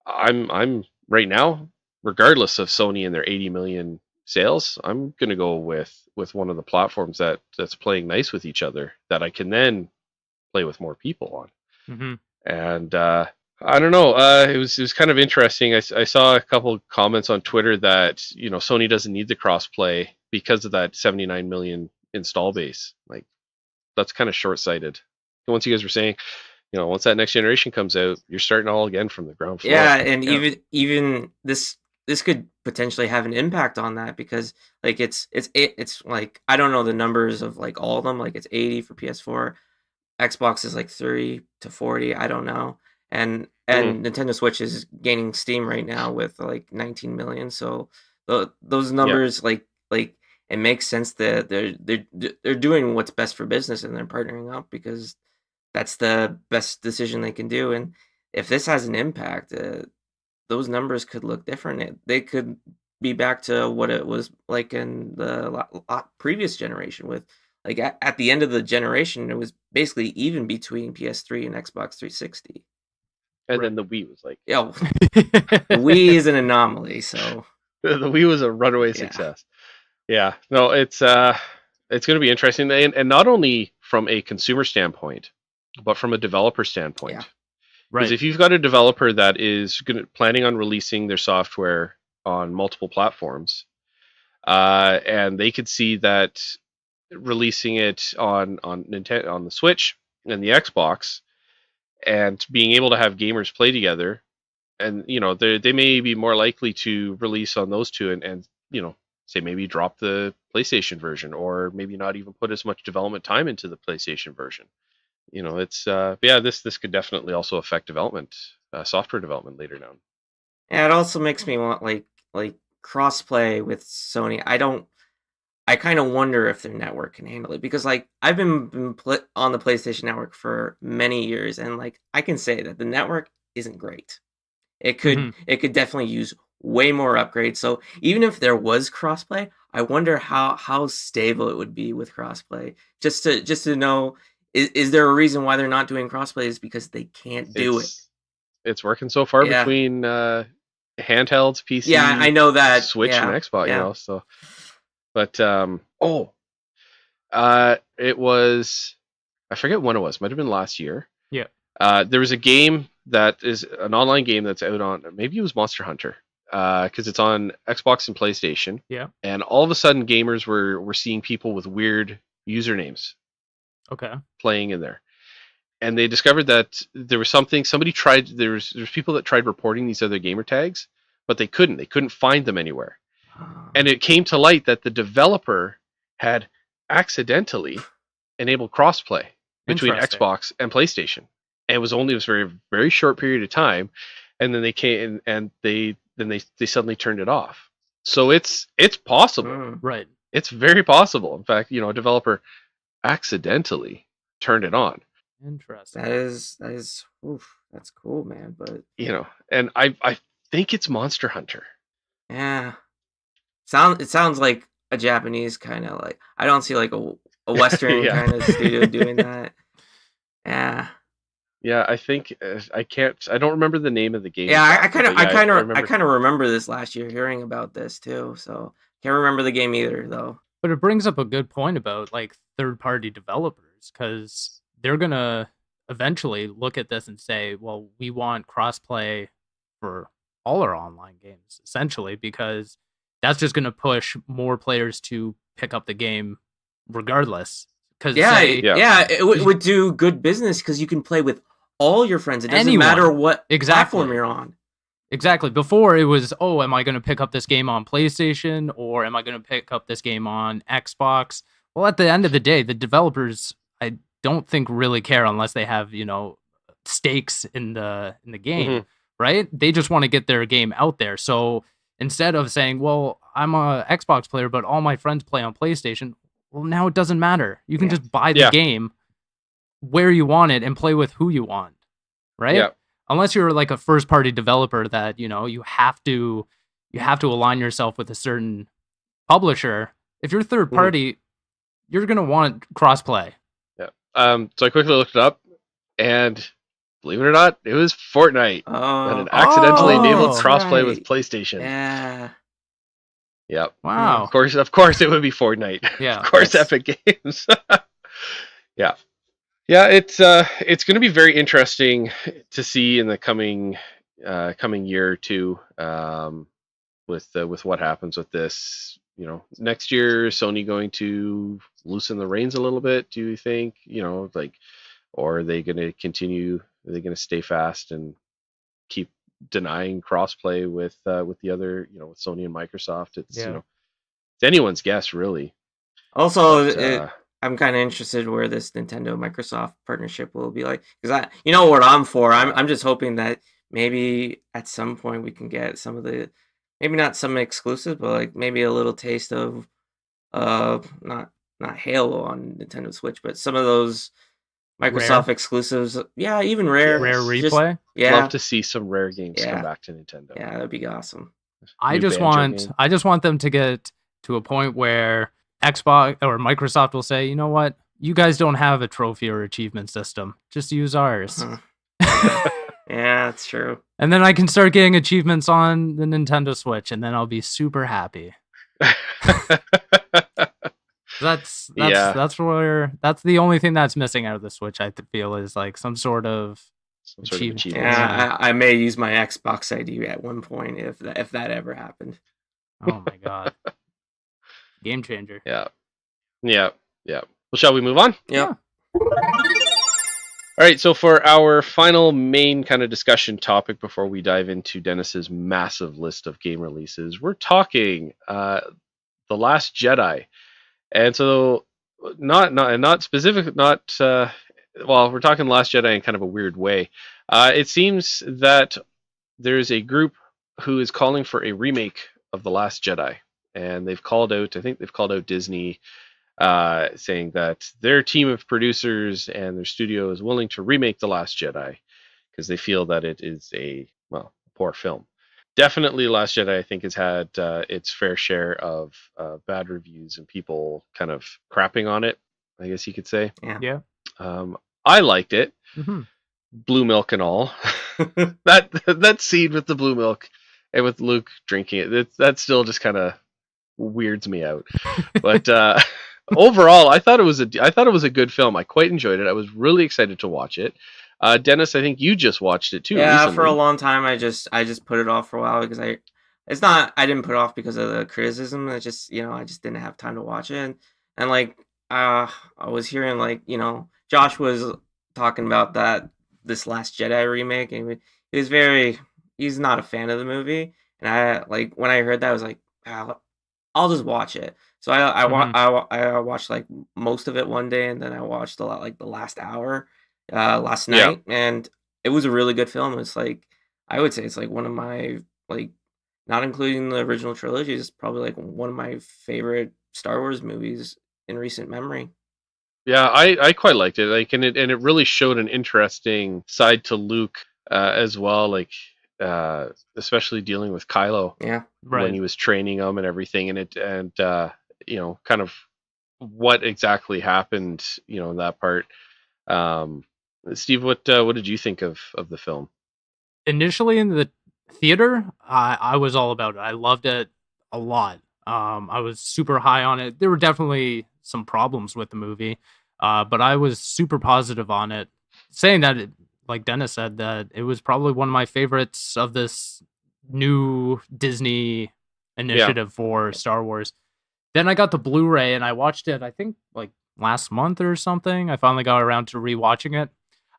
I'm right now, regardless of Sony and their 80 million sales, I'm gonna go with one of the platforms that's playing nice with each other, that I can then play with more people on. And I don't know, it was kind of interesting. I saw a couple comments on Twitter that Sony doesn't need the crossplay because of that 79 million install base. Like, that's kind of short-sighted. Once you guys were saying, once that next generation comes out, you're starting all again from the ground floor. Yeah, and even this could potentially have an impact on that, because like it's like, I don't know the numbers of like all of them. Like, it's 80 for PS4, Xbox is like 30 to 40, I don't know, and Nintendo Switch is gaining steam right now with like 19 million. So those numbers, like it makes sense that they're doing what's best for business, and they're partnering up because that's the best decision they can do. And if this has an impact, those numbers could look different. They could be back to what it was like in the previous generation, with like at the end of the generation, it was basically even between PS3 and Xbox 360. And then the Wii was like, the Wii is an anomaly. So the Wii was a runaway success. Yeah, no, it's going to be interesting, and not only from a consumer standpoint, but from a developer standpoint. Yeah. Because if you've got a developer that is planning on releasing their software on multiple platforms, and they could see that releasing it on Nintendo, on the Switch and the Xbox, and being able to have gamers play together, and they may be more likely to release on those two, and say maybe drop the PlayStation version, or maybe not even put as much development time into the PlayStation version. it's this could definitely also affect development, software development later down. Yeah, it also makes me want like crossplay with Sony. I kind of wonder if their network can handle it, because like I've been on the PlayStation Network for many years, and like I can say that the network isn't great. It could definitely use way more upgrades. So even if there was crossplay, I wonder how stable it would be with crossplay. Just to know, is there a reason why they're not doing crossplay? Is because they can't do it. It's working so far Yeah. between handhelds, PC, Yeah, I know that. Switch, Yeah, and Xbox. yeah. So, but it was, I forget when it was. Might have been last year. Yeah. There was a game that is an online game that's out on, maybe it was Monster Hunter, because it's on Xbox and PlayStation. Yeah. And all of a sudden, gamers were seeing people with weird usernames. Okay. Playing in there, and they discovered that there was somebody tried. There's people that tried reporting these other gamer tags, but they couldn't find them anywhere. And it came to light that the developer had accidentally enabled crossplay between Xbox and PlayStation. And it was very, very short period of time. And then they came and they suddenly turned it off. So it's possible. Right. It's very possible. In fact, a developer accidentally turned it on. Interesting. That is oof, that's cool, man. But and I think it's Monster Hunter. Yeah. It sounds like a Japanese kind of, like, I don't see like a Western kind of studio doing that. Yeah. Yeah, I think I don't remember the name of the game. Yeah, I kind of remember this last year, hearing about this too. So can't remember the game either, though. But it brings up a good point about like third-party developers, because they're gonna eventually look at this and say, well, we want crossplay for all our online games, essentially, because that's just going to push more players to pick up the game regardless. Because it would do good business, because you can play with all your friends. It doesn't matter what platform you're on. Exactly. Before it was, am I going to pick up this game on PlayStation, or am I going to pick up this game on Xbox? Well, at the end of the day, the developers, I don't think really care unless they have, stakes in the game, right? They just want to get their game out there. So instead of saying, well, I'm a Xbox player, but all my friends play on PlayStation, well, now it doesn't matter. You can just buy the game where you want it and play with who you want, right? Yeah. Unless you're like a first-party developer that, you have to align yourself with a certain publisher. If you're third party, you're going to want crossplay. Yeah. So I quickly looked it up, and believe it or not, it was Fortnite that had accidentally enabled crossplay with PlayStation. Yeah. Yep. Wow. Of course it would be Fortnite. Yeah. Of course, Epic Games. Yeah. Yeah, it's going to be very interesting to see in the coming year or two, with what happens with this. Next year, Sony going to loosen the reins a little bit? Do you think? Or are they going to continue? Are they going to stay fast and keep denying crossplay with the other, with Sony and Microsoft? It's it's anyone's guess, really. Also, I'm kind of interested where this Nintendo Microsoft partnership will be like, because what I'm for. I'm just hoping that maybe at some point we can get some of the, maybe not some exclusive, but like maybe a little taste of not Halo on Nintendo Switch, but some of those Microsoft exclusives. Yeah, even Rare Replay. Love to see some Rare games come back to Nintendo. Yeah, that'd be awesome. I just want them to get to a point where Xbox or Microsoft will say, you know what, you guys don't have a trophy or achievement system, just use ours. Yeah, that's true. And then I can start getting achievements on the Nintendo Switch, and then I'll be super happy. That's the only thing that's missing out of the Switch, I feel, is like some sort of achievement. Yeah, I may use my Xbox ID at one point if that ever happened. Oh my god. Game changer. Yeah. Well, shall we move on? Yeah. All right, so for our final main kind of discussion topic before we dive into Dennis's massive list of game releases, we're talking The Last Jedi. And so not specific, not well, we're talking Last Jedi in kind of a weird way. It seems that there's a group who is calling for a remake of The Last Jedi. And they've called out, I think they've called out Disney, saying that their team of producers and their studio is willing to remake The Last Jedi because they feel that it is a, well, poor film. Definitely Last Jedi, I think, has had its fair share of bad reviews and people kind of crapping on it, I guess you could say. Yeah. I liked it. Mm-hmm. Blue milk and all. that scene with the blue milk and with Luke drinking it, that still just kind of weirds me out. But overall, I thought it was a good film. I quite enjoyed it. I was really excited to watch it. Dennis, I think you just watched it too. Yeah, recently. for a long time I just put it off for a while because I didn't put it off because of the criticism. I just didn't have time to watch it. And like I was hearing like, Josh was talking about this Last Jedi remake, and he's not a fan of the movie. And I like when I heard that I was like, I'll just watch it. So I watched like most of it one day, and then I watched a lot like the last hour last night, and it was a really good film. It's like I would say it's like one of my like, not including the original trilogy, it's probably like one of my favorite Star Wars movies in recent memory. Yeah, I quite liked it. Like, and it really showed an interesting side to Luke as well. Like, especially dealing with Kylo. Yeah, right. When he was training him and everything, and kind of what exactly happened, in that part. Steve, what did you think of the film? Initially in the theater, I was all about it. I loved it a lot. I was super high on it. There were definitely some problems with the movie, but I was super positive on it, saying that, like Dennis said, that it was probably one of my favorites of this new Disney initiative for Star Wars. Then I got the Blu-ray and I watched it, I think, like last month or something. I finally got around to rewatching it.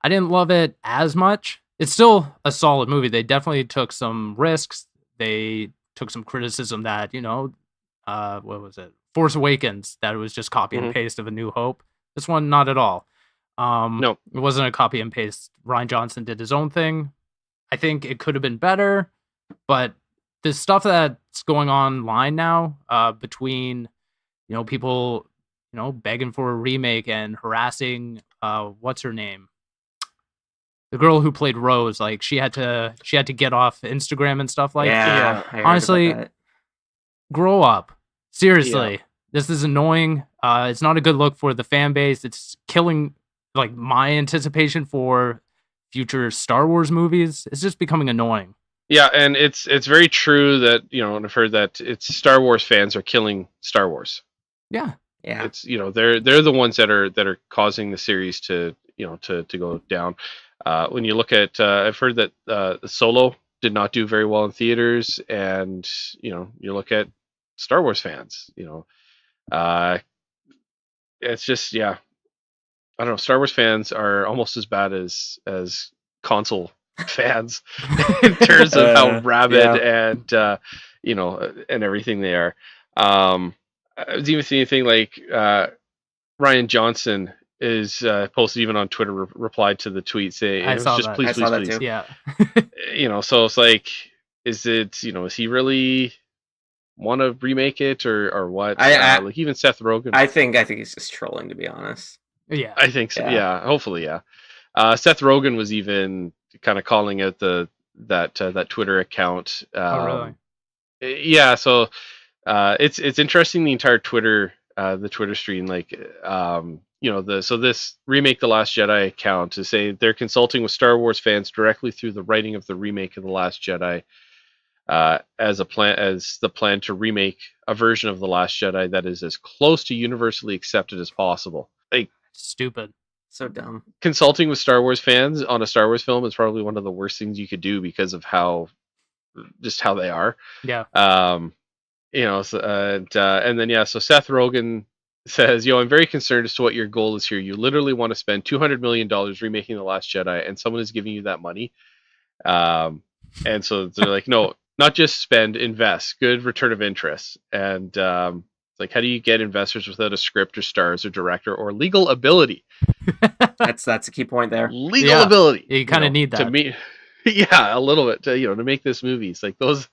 I didn't love it as much. It's still a solid movie. They definitely took some risks. They took some criticism that, what was it? Force Awakens, that it was just copy and paste of A New Hope. This one, not at all. No, it wasn't a copy and paste. Rian Johnson did his own thing. I think it could have been better, but the stuff that's going on online now, between, people, begging for a remake and harassing, what's her name? The girl who played Rose, like she had to get off Instagram and stuff like that. I heard honestly, about that. Grow up. Seriously. This is annoying. It's not a good look for the fan base. It's killing like my anticipation for future Star Wars movies. It's just becoming annoying. Yeah, and it's very true that, and I've heard that it's Star Wars fans are killing Star Wars. Yeah. It's they're the ones that are causing the series to to go down. When you look at, I've heard that the Solo did not do very well in theaters, and you look at Star Wars fans, it's just I don't know. Star Wars fans are almost as bad as console fans in terms of how rabid and and everything they are. I was even seeing a thing like Rian Johnson is posted even on Twitter, replied to the tweet saying, I saw just that. please. Yeah. So it's like, is it, is he really want to remake it or what? Like even Seth Rogen. I think he's just trolling, to be honest. Yeah. I think so. Yeah. Hopefully. Yeah. Seth Rogen was even kind of calling out that Twitter account. Oh, really? Yeah. So it's interesting, the entire Twitter, the Twitter stream, like, so this remake The Last Jedi account to say they're consulting with Star Wars fans directly through the writing of the remake of The Last Jedi, as the plan to remake a version of The Last Jedi that is as close to universally accepted as possible. Like, stupid. So dumb. Consulting with Star Wars fans on a Star Wars film is probably one of the worst things you could do because of how they are. Yeah. So, and then so Seth Rogen says, I'm very concerned as to what your goal is here. You literally want to spend $200 million remaking The Last Jedi, and someone is giving you that money. And so they're like, no, not just spend, invest, good return of interest. And It's like, how do you get investors without a script or stars or director or legal ability? That's a key point there. Legal ability. You kind of need that. To me, yeah, a little bit to make this movie. It's like those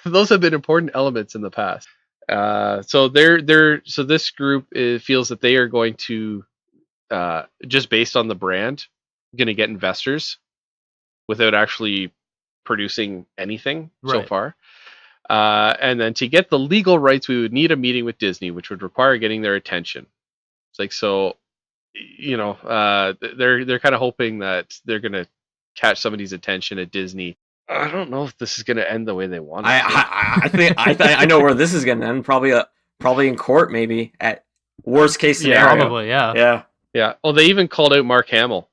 have been important elements in the past. So this group feels that they are going to just based on the brand, going to get investors without actually producing anything so far. And then to get the legal rights, we would need a meeting with Disney, which would require getting their attention. It's like, so, they're kind of hoping that they're going to catch somebody's attention at Disney. I don't know if this is going to end the way they want it. I think I know where this is going to end. Probably in court, maybe at worst case scenario. Yeah, probably, yeah. Yeah. Well, they even called out Mark Hamill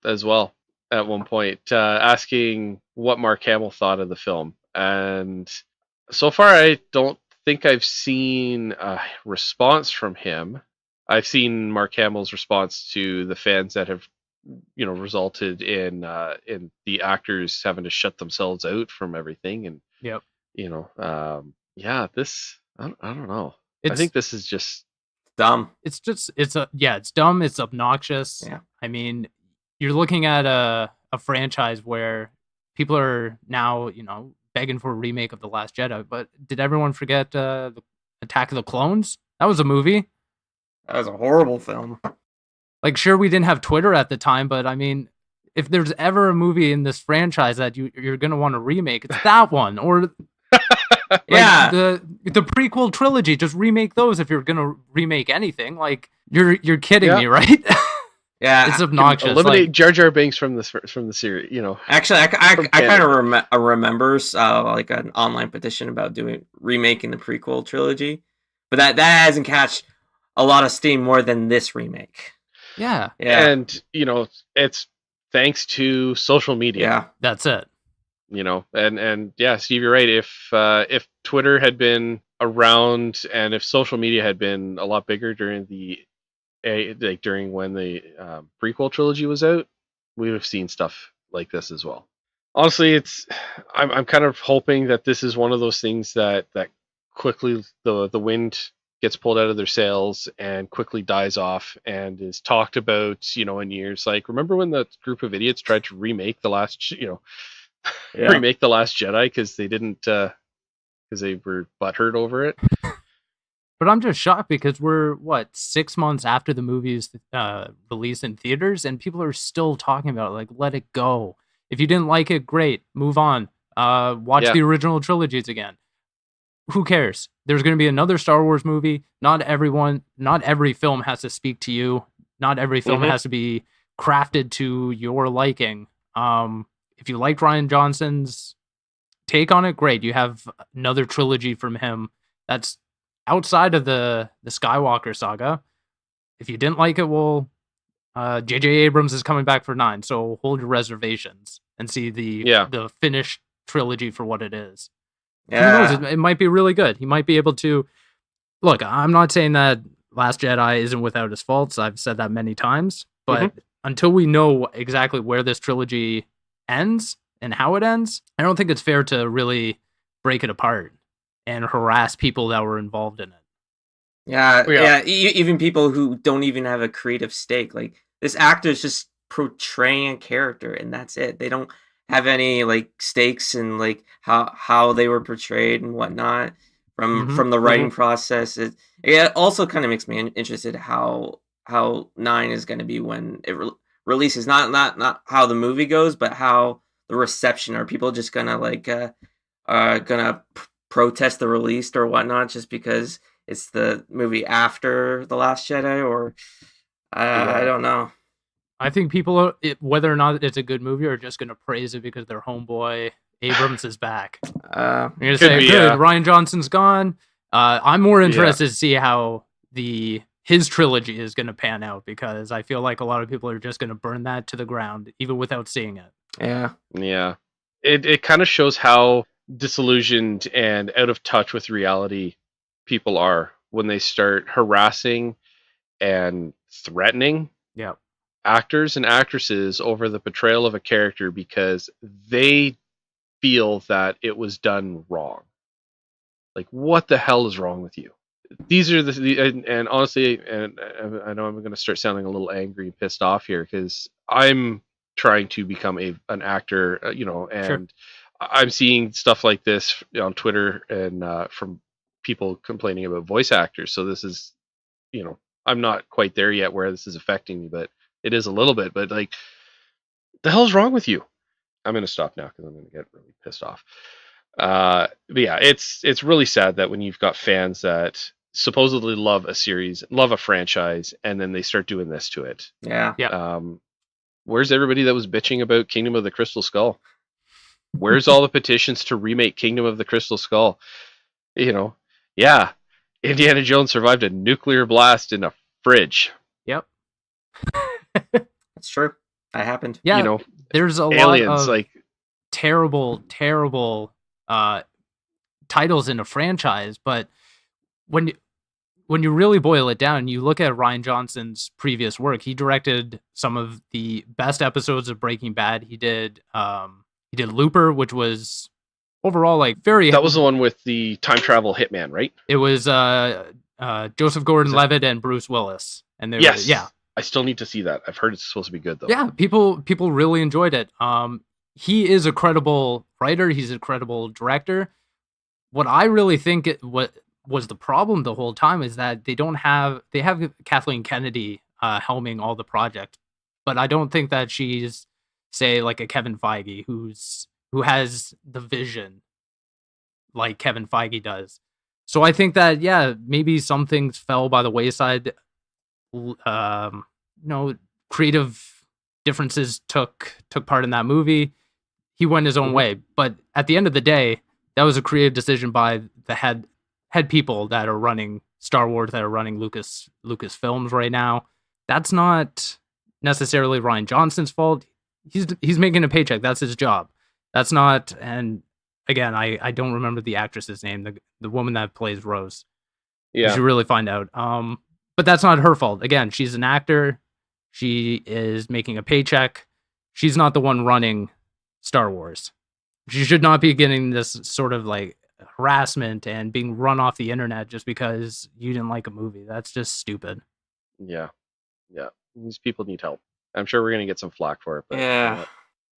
as well at one point, asking what Mark Hamill thought of the film. And so far, I don't think I've seen a response from him. I've seen Mark Hamill's response to the fans that have, resulted in the actors having to shut themselves out from everything. And, this, I don't know. I think this is just dumb. It's dumb. It's obnoxious. Yeah. I mean, you're looking at a franchise where people are now, begging for a remake of The Last Jedi. But did everyone forget the Attack of the Clones? That was a movie. That was a horrible film. Like, sure, we didn't have Twitter at the time, but I mean, if there's ever a movie in this franchise that you're gonna want to remake, it's that one. Or the prequel trilogy. Just remake those if you're gonna remake anything. Like, you're kidding me, right? Yeah, it's obnoxious. Eliminate Jar Jar Binks from the series. Actually, I kind of remembers like an online petition about remaking the prequel trilogy, but that hasn't catch a lot of steam more than this remake. Yeah. And it's thanks to social media. Yeah, that's it. And yeah, Steve, you're right. If Twitter had been around and if social media had been a lot bigger during when the prequel trilogy was out, we would have seen stuff like this as well. Honestly, I'm kind of hoping that this is one of those things that quickly the wind gets pulled out of their sails and quickly dies off and is talked about, in years. Like, remember when the group of idiots tried to remake the last, remake The Last Jedi because they didn't, because they were butthurt over it. But I'm just shocked because we're 6 months after the movie's release in theaters, and people are still talking about it. Like, let it go. If you didn't like it, great, move on. Watch the original trilogies again. Who cares? There's going to be another Star Wars movie. Not every film has to speak to you. Not every film has to be crafted to your liking. If you liked Rian Johnson's take on it, great. You have another trilogy from him that's outside of the Skywalker saga. If you didn't like it, well, J.J. Abrams is coming back for 9, so hold your reservations and see the finished trilogy for what it is. Yeah. Who knows? It might be really good. He might be able to... Look, I'm not saying that Last Jedi isn't without its faults. I've said that many times. But until we know exactly where this trilogy ends and how it ends, I don't think it's fair to really break it apart and harass people that were involved in it. Yeah. Even people who don't even have a creative stake. Like, this actor is just portraying a character, and that's it. They don't have any stakes in how they were portrayed and whatnot from the writing process. It also kind of makes me interested how 9 is going to be when it releases. Not how the movie goes, but how the reception. Are people just gonna gonna protest the release or whatnot just because it's the movie after The Last Jedi? Or I don't know. I think people, whether or not it's a good movie, are just going to praise it because their homeboy Abrams is back. You're going to say, good, Rian Johnson's gone. I'm more interested to see how his trilogy is going to pan out, because I feel like a lot of people are just going to burn that to the ground, even without seeing it. Yeah. Yeah. It kind of shows how disillusioned and out of touch with reality people are when they start harassing and threatening actors and actresses over the portrayal of a character because they feel that it was done wrong. Like, what the hell is wrong with you? these are and honestly, and I know I'm going to start sounding a little angry and pissed off here because I'm trying to become an actor, and Sure. I'm seeing stuff like this on Twitter and from people complaining about voice actors. So this is, I'm not quite there yet where this is affecting me, but it is a little bit. But like, the hell's wrong with you? I'm going to stop now because I'm going to get really pissed off. But yeah, it's really sad that when you've got fans that supposedly love a series, love a franchise, and then they start doing this to it. Yeah. Where's everybody that was bitching about Kingdom of the Crystal Skull? Where's all the petitions to remake Kingdom of the Crystal Skull? Yeah, Indiana Jones survived a nuclear blast in a fridge. Yep. That's true. That happened. Yeah. There's a aliens, lot of like terrible titles in a franchise, but when you really boil it down, you look at Rian Johnson's previous work. He directed some of the best episodes of Breaking Bad. He did Looper, which was overall like very. That was the one with the time travel hitman, right? It was Joseph Gordon-Levitt and Bruce Willis, and they yes, were, yeah. I still need to see that. I've heard it's supposed to be good though. Yeah, people really enjoyed it. He is a credible writer. He's a credible director. What I really think what was the problem the whole time is that they have Kathleen Kennedy helming all the project, but I don't think that she's, say, like a Kevin Feige who has the vision like Kevin Feige does. So I think that, yeah, maybe some things fell by the wayside. Creative differences took part in that movie. He went his own way, but at the end of the day, that was a creative decision by the head people that are running Star Wars, that are running Lucasfilms right now. That's not necessarily Rian Johnson's fault. He's making a paycheck. That's his job. That's not. And again, I don't remember the actress's name, the woman that plays Rose. Yeah, you should really find out. But that's not her fault. Again, she's an actor. She is making a paycheck. She's not the one running Star Wars. She should not be getting this sort of like harassment and being run off the internet just because you didn't like a movie. That's just stupid. Yeah. These people need help. I'm sure we're gonna get some flack for it, but yeah,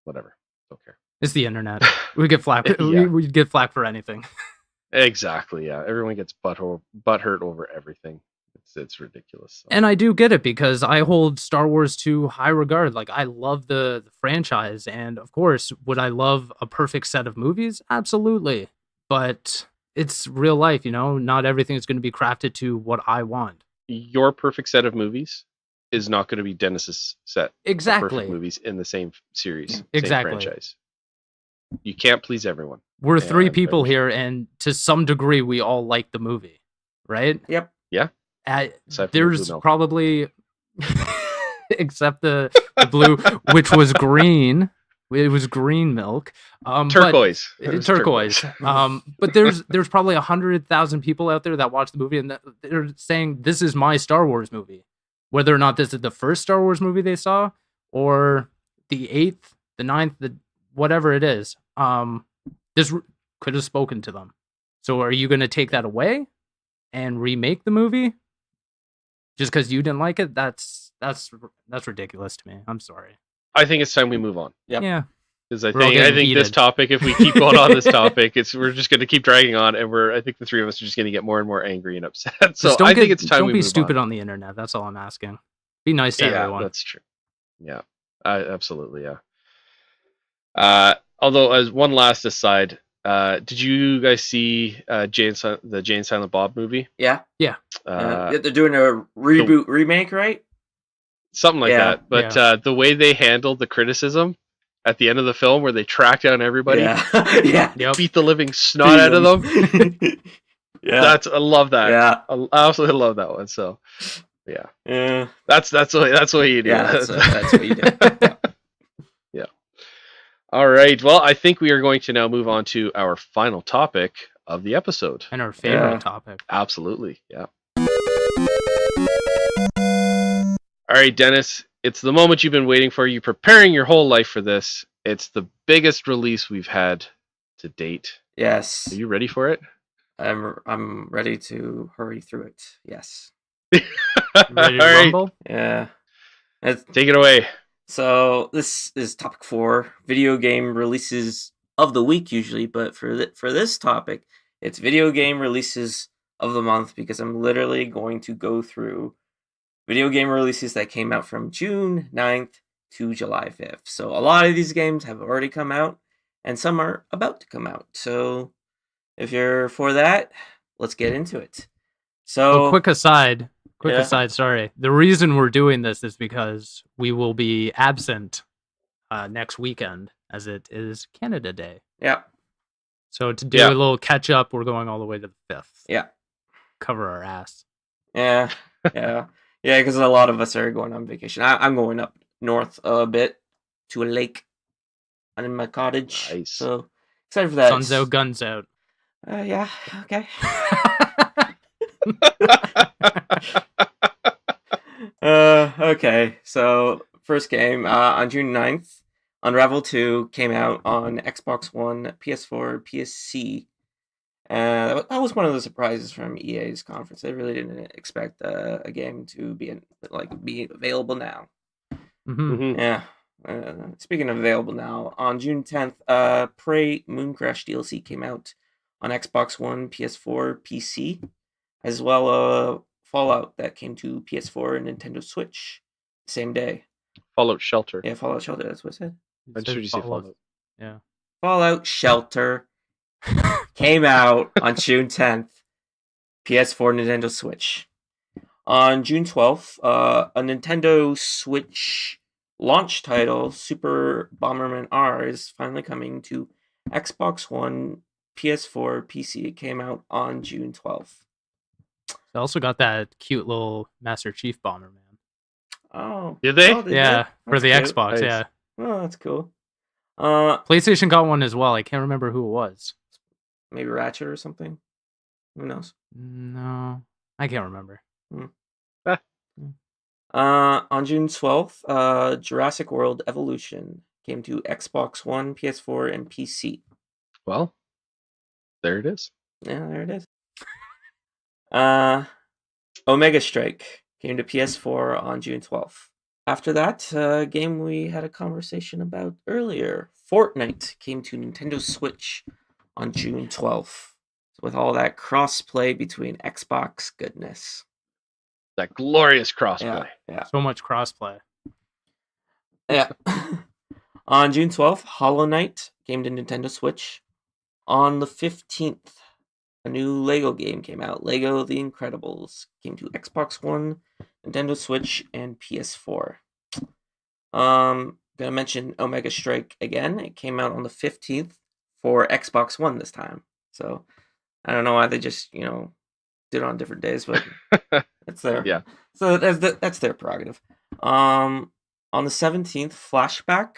whatever. Don't care. It's the internet. We get flack. We get flack for anything. Exactly. Yeah. Everyone gets butthurt over everything. It's ridiculous. So. And I do get it because I hold Star Wars to high regard. Like, I love the franchise, and of course, would I love a perfect set of movies? Absolutely. But it's real life, not everything is going to be crafted to what I want. Your perfect set of movies is not going to be Dennis's set. Exactly. Of perfect movies in the same series, exactly. Same franchise. You can't please everyone. We're three people here, and to some degree, we all like the movie, right? Yep. Yeah. There's probably, except the blue, which was green. It was green milk. Turquoise. Turquoise. But there's probably 100,000 people out there that watch the movie and they're saying this is my Star Wars movie, whether or not this is the first Star Wars movie they saw or the 8th, the 9th, the whatever it is. This could have spoken to them. So are you going to take that away and remake the movie just because you didn't like it? That's ridiculous to me. I'm sorry. I think it's time we move on. Yep. Yeah. Because I think this topic, if we keep going on this topic, we're just going to keep dragging on, and I think the three of us are just going to get more and more angry and upset. So I think it's time we move on. Don't be stupid on the internet. That's all I'm asking. Be nice to everyone. That's true. Yeah, absolutely. Yeah. Although, as one last aside, did you guys see the Jay and Silent Bob movie? Yeah. Yeah. They're doing a remake, right? Something like that. But the way they handled the criticism at the end of the film, where they track down everybody, beat the living snot out of them. I love that. Yeah, I absolutely love that one. So, yeah. That's what you do. Yeah, that's what you do. Yeah. All right. Well, I think we are going to now move on to our final topic of the episode, and our favorite topic. Absolutely. Yeah. All right, Dennis. It's the moment you've been waiting for. You're preparing your whole life for this. It's the biggest release we've had to date. Yes. Are you ready for it? I'm ready to hurry through it. Yes. Ready to All right, rumble? Yeah. take it away. So this is topic 4, video game releases of the week usually, but for this topic, it's video game releases of the month because I'm literally going to go through video game releases that came out from June 9th to July 5th. So a lot of these games have already come out and some are about to come out. So if you're for that, let's get into it. So quick aside, yeah. sorry. The reason we're doing this is because we will be absent next weekend, as it is Canada Day. Yeah. So to do a little catch up, we're going all the way to the 5th. Yeah. Cover our ass. Yeah. Yeah. Yeah, because a lot of us are going on vacation. I'm going up north a bit to a lake. I'm in my cottage. Nice. So excited for that. Sun's out, guns out. Yeah. Okay. Okay. So first game on June 9th, Unravel 2 came out on Xbox One, PS4, PSC. That was one of the surprises from EA's conference. They really didn't expect a game to be available now. Mm-hmm. Yeah. Speaking of available now, on June 10th, Prey Mooncrash DLC came out on Xbox One, PS4, PC, as well Fallout that came to PS4 and Nintendo Switch same day. Fallout Shelter. Yeah, Fallout Shelter. That's what I said. I'm sure you say Fallout. Yeah. Fallout Shelter came out on June 10th, PS4, Nintendo Switch. On June 12th, a Nintendo Switch launch title, Super Bomberman R, is finally coming to Xbox One, PS4, PC. It came out on June 12th. They also got that cute little Master Chief Bomberman. Oh. Did they? Yeah, for the cute. Xbox, Nice. yeah. Oh, that's cool. PlayStation got one as well. I can't remember who it was. Maybe Ratchet or something. Who knows? No, I can't remember. On June 12th, Jurassic World Evolution came to Xbox One, PS4, and PC. Well, there it is. Yeah, there it is. Omega Strike came to PS4 on June 12th. After that, a game we had a conversation about earlier, Fortnite, came to Nintendo Switch on June 12th. With all that crossplay between Xbox goodness. That glorious crossplay. Yeah. So much crossplay. Yeah. On June 12th, Hollow Knight came to Nintendo Switch. On the 15th, a new Lego game came out. Lego The Incredibles came to Xbox One, Nintendo Switch, and PS4. Gonna mention Omega Strike again. It came out on the 15th for Xbox One this time. So I don't know why they just, did it on different days, but it's there. Yeah. So that's their prerogative. On the 17th, Flashback,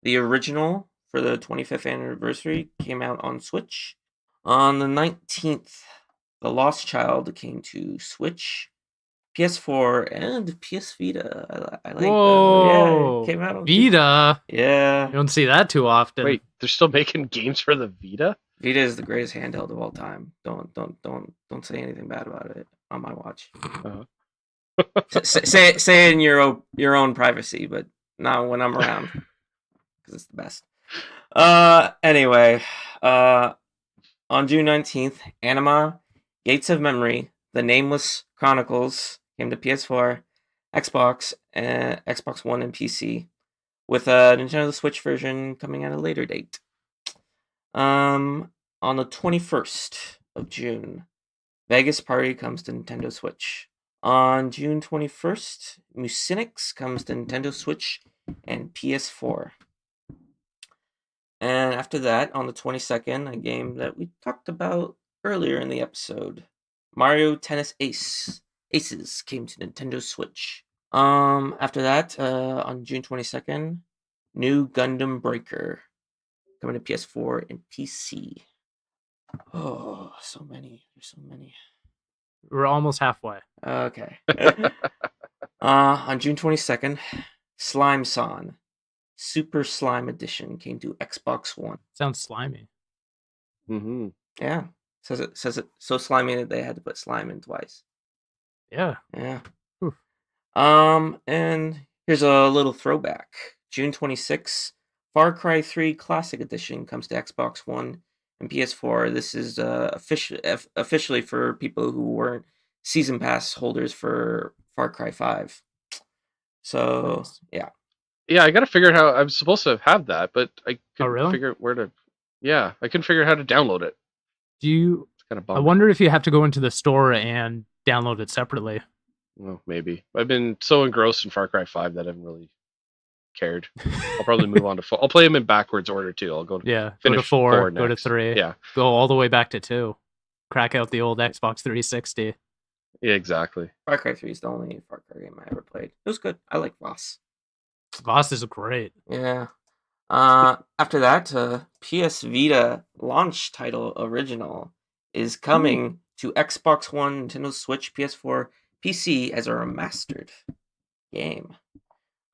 the original for the 25th anniversary, came out on Switch. On the 19th, The Lost Child came to Switch, PS4, and PS Vita. I like Whoa! it came out on Vita. Yeah. You don't see that too often. Wait, they're still making games for the Vita? Vita is the greatest handheld of all time. Don't say anything bad about it on my watch. Say it in your own privacy, but not when I'm around, because it's the best. Anyway, on June 19th, Anima, Gates of Memory, The Nameless Chronicles came to PS4, Xbox, Xbox One, and PC, with a Nintendo Switch version coming at a later date. On the 21st of June, Vegas Party comes to Nintendo Switch. On June 21st, Mucinix comes to Nintendo Switch and PS4. And after that, on the 22nd, a game that we talked about earlier in the episode, Mario Tennis Aces came to Nintendo Switch. After that, on June 22nd, New Gundam Breaker coming to PS4 and PC. Oh, so many. There's so many. We're almost halfway. Okay. On June 22nd, Slime Son Super Slime Edition came to Xbox One. Sounds slimy. Mm-hmm. Yeah. Says it so slimy that they had to put slime in twice. Yeah. Yeah. Oof. And here's a little throwback. June 26th, Far Cry 3 Classic Edition comes to Xbox One and PS4. This is officially for people who weren't season pass holders for Far Cry 5. So Nice. yeah. Yeah, I gotta figure out how I'm supposed to have that, but I couldn't really? figure out where to. Yeah, I couldn't figure out how to download it. Do you? It's kind of I bummed. wonder if you have to go into the store and download it separately. Well, maybe. I've been so engrossed in Far Cry 5 that I haven't really cared. I'll probably move on to 4. I'll play them in backwards order too. I'll go Go to finish 4, next. go to 3, Yeah, go all the way back to 2. Crack out the old Xbox 360. yeah, exactly. Far Cry 3 is the only Far Cry game I ever played. It was good. I like Voss. Voss is great. Yeah. After that, PS Vita launch title original is coming to Xbox One, Nintendo Switch, PS4, PC as a remastered game.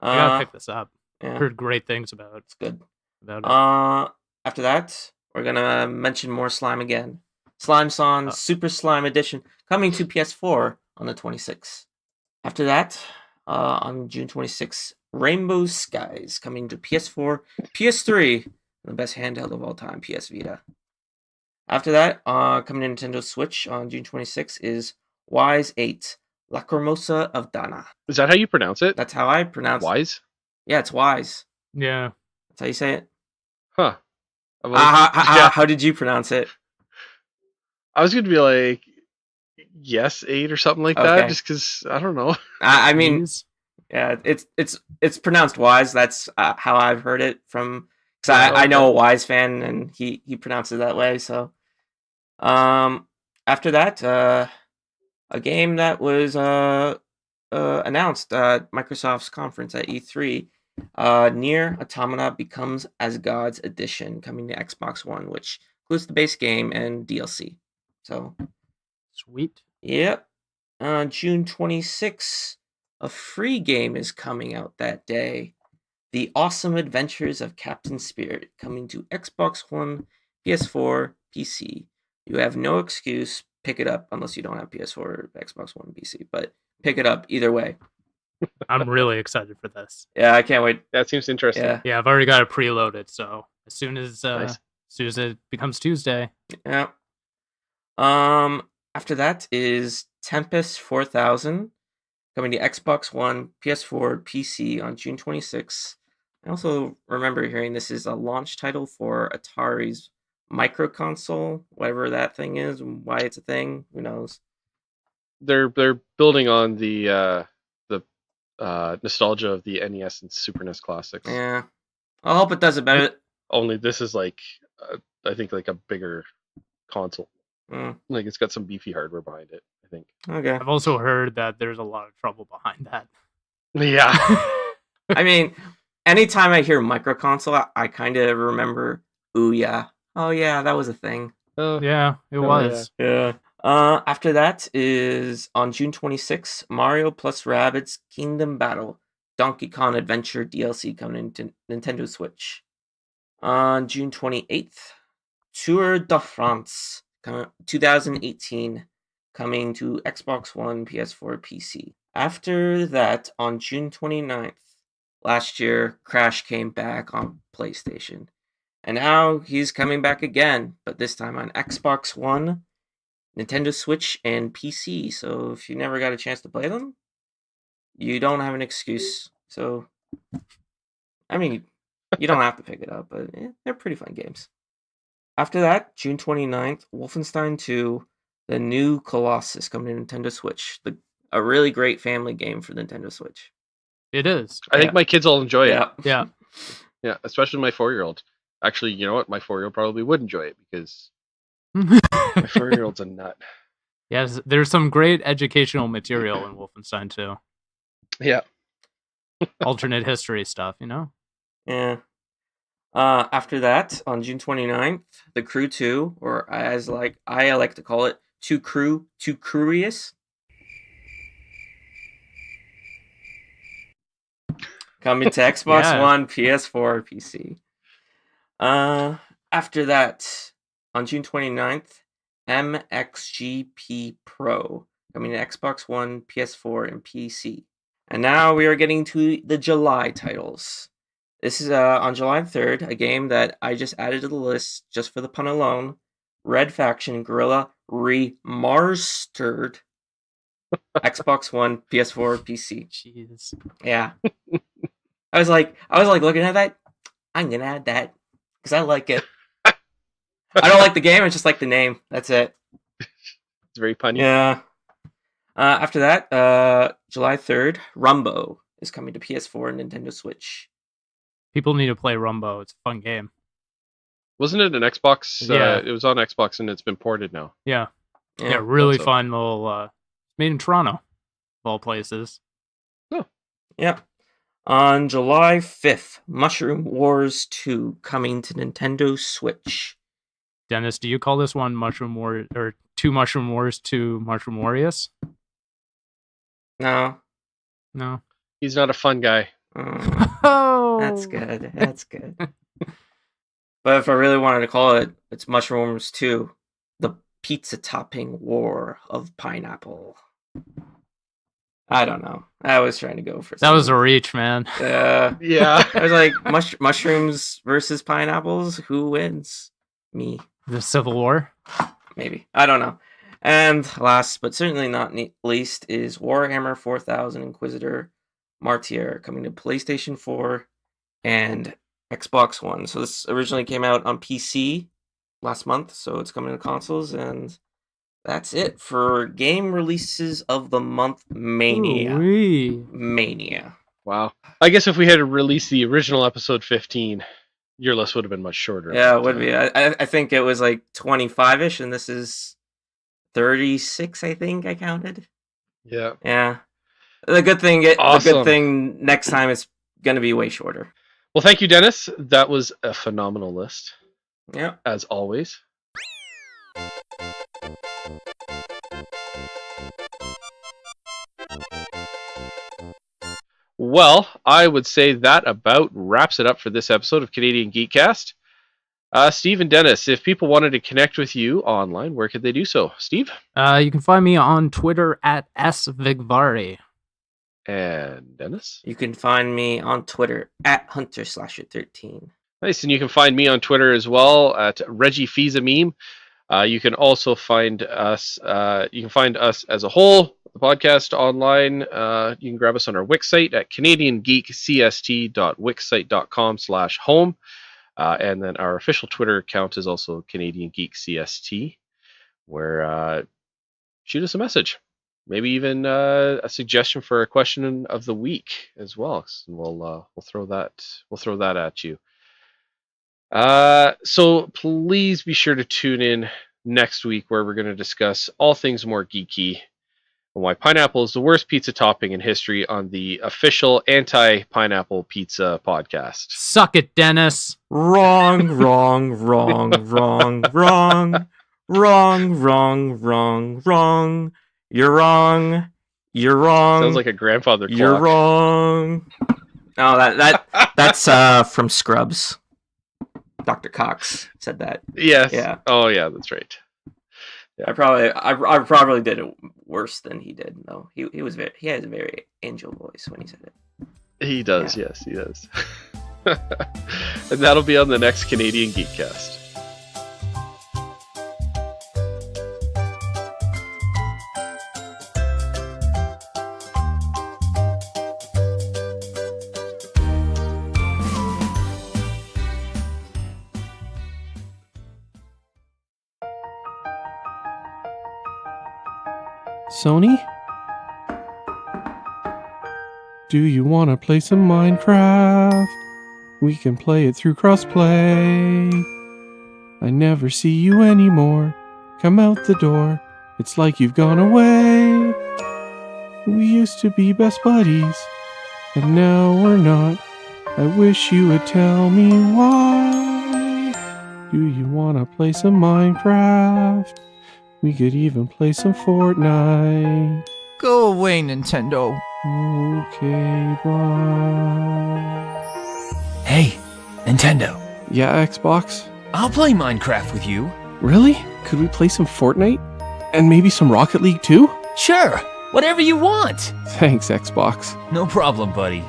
I gotta pick this up. Yeah, Heard great things about it's good. it. After that, we're gonna mention more slime again. Slime Song Super Slime Edition coming to PS4 on the 26th. After that, on June 26th, Rainbow Skies coming to PS4, PS3, the best handheld of all time, PS Vita. After that, coming to Nintendo Switch on June 26th is Wise 8, Lacrimosa of Dana. Is that how you pronounce it? That's how I pronounce it. Wise? Yeah, it's Wise. Yeah. That's how you say it? Huh. How did you pronounce it? I was going to be like, yes, 8 or something like that, just because, I don't know. I mean, yeah, it's pronounced Wise. That's how I've heard it from, because I know a Wise fan, and he pronounced it that way, so. After that, a game that was announced at Microsoft's conference at E3, Nier Automata Becomes as Gods Edition coming to Xbox One, which includes the base game and DLC. So sweet. Yep. June 26th, a free game is coming out that day. The Awesome Adventures of Captain Spirit coming to Xbox One, PS4, PC. You have no excuse. Pick it up unless you don't have PS4 or Xbox One, PC. But pick it up either way. I'm really excited for this. Yeah, I can't wait. That seems interesting. Yeah, I've already got it preloaded, so as soon as Nice. as soon as it becomes Tuesday. Yeah. After that is Tempest 4000 coming to Xbox One, PS4, PC on June 26th. I also remember hearing this is a launch title for Atari's micro console, whatever that thing is, and why it's a thing. Who knows? They're building on the nostalgia of the NES and Super NES classics. Yeah, I hope it does it better. Only this is like, I think like a bigger console. Like it's got some beefy hardware behind it, I think. Okay. I've also heard that there's a lot of trouble behind that. Yeah. I mean, anytime I hear micro console, I kind of remember Ouya. Oh yeah, that was a thing. Yeah, it was. Yeah. After that is on June 26th, Mario plus Rabbids Kingdom Battle Donkey Kong Adventure DLC coming into Nintendo Switch. On June 28th, Tour de France 2018 coming to Xbox One, PS4, PC. After that, on June 29th, last year, Crash came back on PlayStation. And now he's coming back again, but this time on Xbox One, Nintendo Switch, and PC. So if you never got a chance to play them, you don't have an excuse. So, I mean, you don't have to pick it up, but they're pretty fun games. After that, June 29th, Wolfenstein 2, the new Colossus coming to Nintendo Switch. A really great family game for Nintendo Switch. It is. I think my kids will enjoy it. Yeah. Yeah, especially my 4-year-old. Actually, you know what? My 4-year-old probably would enjoy it because my 4-year-old's a nut. Yes, there's some great educational material in Wolfenstein 2. Yeah. Alternate history stuff, you know? Yeah. After that, on June 29th, The Crew 2, or as I like to call it, Too Curious. Coming to Xbox One, PS4, PC. After that, on June 29th, MXGP Pro, coming to Xbox One, PS4, and PC. And now we are getting to the July titles. This is on July 3rd, a game that I just added to the list just for the pun alone. Red Faction Guerrilla Remastered. Xbox One, PS4, PC. Jeez. Yeah. I was like looking at that. I'm gonna add that because I like it. I don't like the game. I just like the name. That's it. It's very punny. Yeah. After that, July 3rd, Rumbo is coming to PS4 and Nintendo Switch. People need to play Rumbo. It's a fun game. Wasn't it an Xbox? Yeah. It was on Xbox and it's been ported now. Yeah, really that's fun little. Made in Toronto, of all places. Oh. Yep. On July 5th, Mushroom Wars 2 coming to Nintendo Switch. Dennis, do you call this one Mushroom War or 2 Mushroom Wars 2 Mushroom Warriors? No. He's not a fun guy. Oh, That's good. That's good. But if I really wanted to call it, it's Mushroom Wars 2, the pizza topping war of pineapple. I don't know. I was trying to go for that was a reach, man. Yeah. I was like, mushrooms versus pineapples? Who wins? Me. The Civil War? Maybe. I don't know. And last, but certainly not least, is Warhammer 4000 Inquisitor Martyr coming to PlayStation 4 and Xbox One. So this originally came out on PC last month, so it's coming to consoles, and that's it for game releases of the month. Mania. Ooh-wee. Mania. Wow. I guess if we had to release the original episode 15, your list would have been much shorter. Yeah, it would be. I think it was like 25-ish, and this is 36, I think I counted. Yeah. Yeah. The good thing next time it's going to be way shorter. Well, thank you, Dennis. That was a phenomenal list. Yeah. As always. Well, I would say that about wraps it up for this episode of Canadian Geekcast. Steve and Dennis, if people wanted to connect with you online, where could they do so? Steve? You can find me on Twitter at @svigvari. And Dennis? You can find me on Twitter at Hunter/13. Nice, and you can find me on Twitter as well at ReggieFizameme. You can also find us. You can find us as a whole, the podcast online. You can grab us on our Wix site at CanadianGeekCST.wixsite.com/home, and then our official Twitter account is also Canadian Geek CST, where shoot us a message. Maybe even a suggestion for a question of the week as well. And we'll throw that at you. So please be sure to tune in next week, where we're going to discuss all things more geeky and why pineapple is the worst pizza topping in history on the official anti-pineapple pizza podcast. Suck it, Dennis. Wrong. You're wrong. Sounds like a grandfather clock. You're wrong. Oh, that's from Scrubs. Dr. Cox said that. Yes. Yeah. Oh, yeah, that's right. Yeah. I probably did it worse than he did, though. He has a very angel voice when he said it. He does, yeah. Yes, he does. And that'll be on the next Canadian Geekcast. Sony? Do you want to play some Minecraft? We can play it through Crossplay. I never see you anymore. Come out the door. It's like you've gone away. We used to be best buddies, and now we're not. I wish you would tell me why. Do you want to play some Minecraft? We could even play some Fortnite. Go away, Nintendo. Okay, bye. Hey, Nintendo. Yeah, Xbox? I'll play Minecraft with you. Really? Could we play some Fortnite? And maybe some Rocket League too? Sure, whatever you want. Thanks, Xbox. No problem, buddy.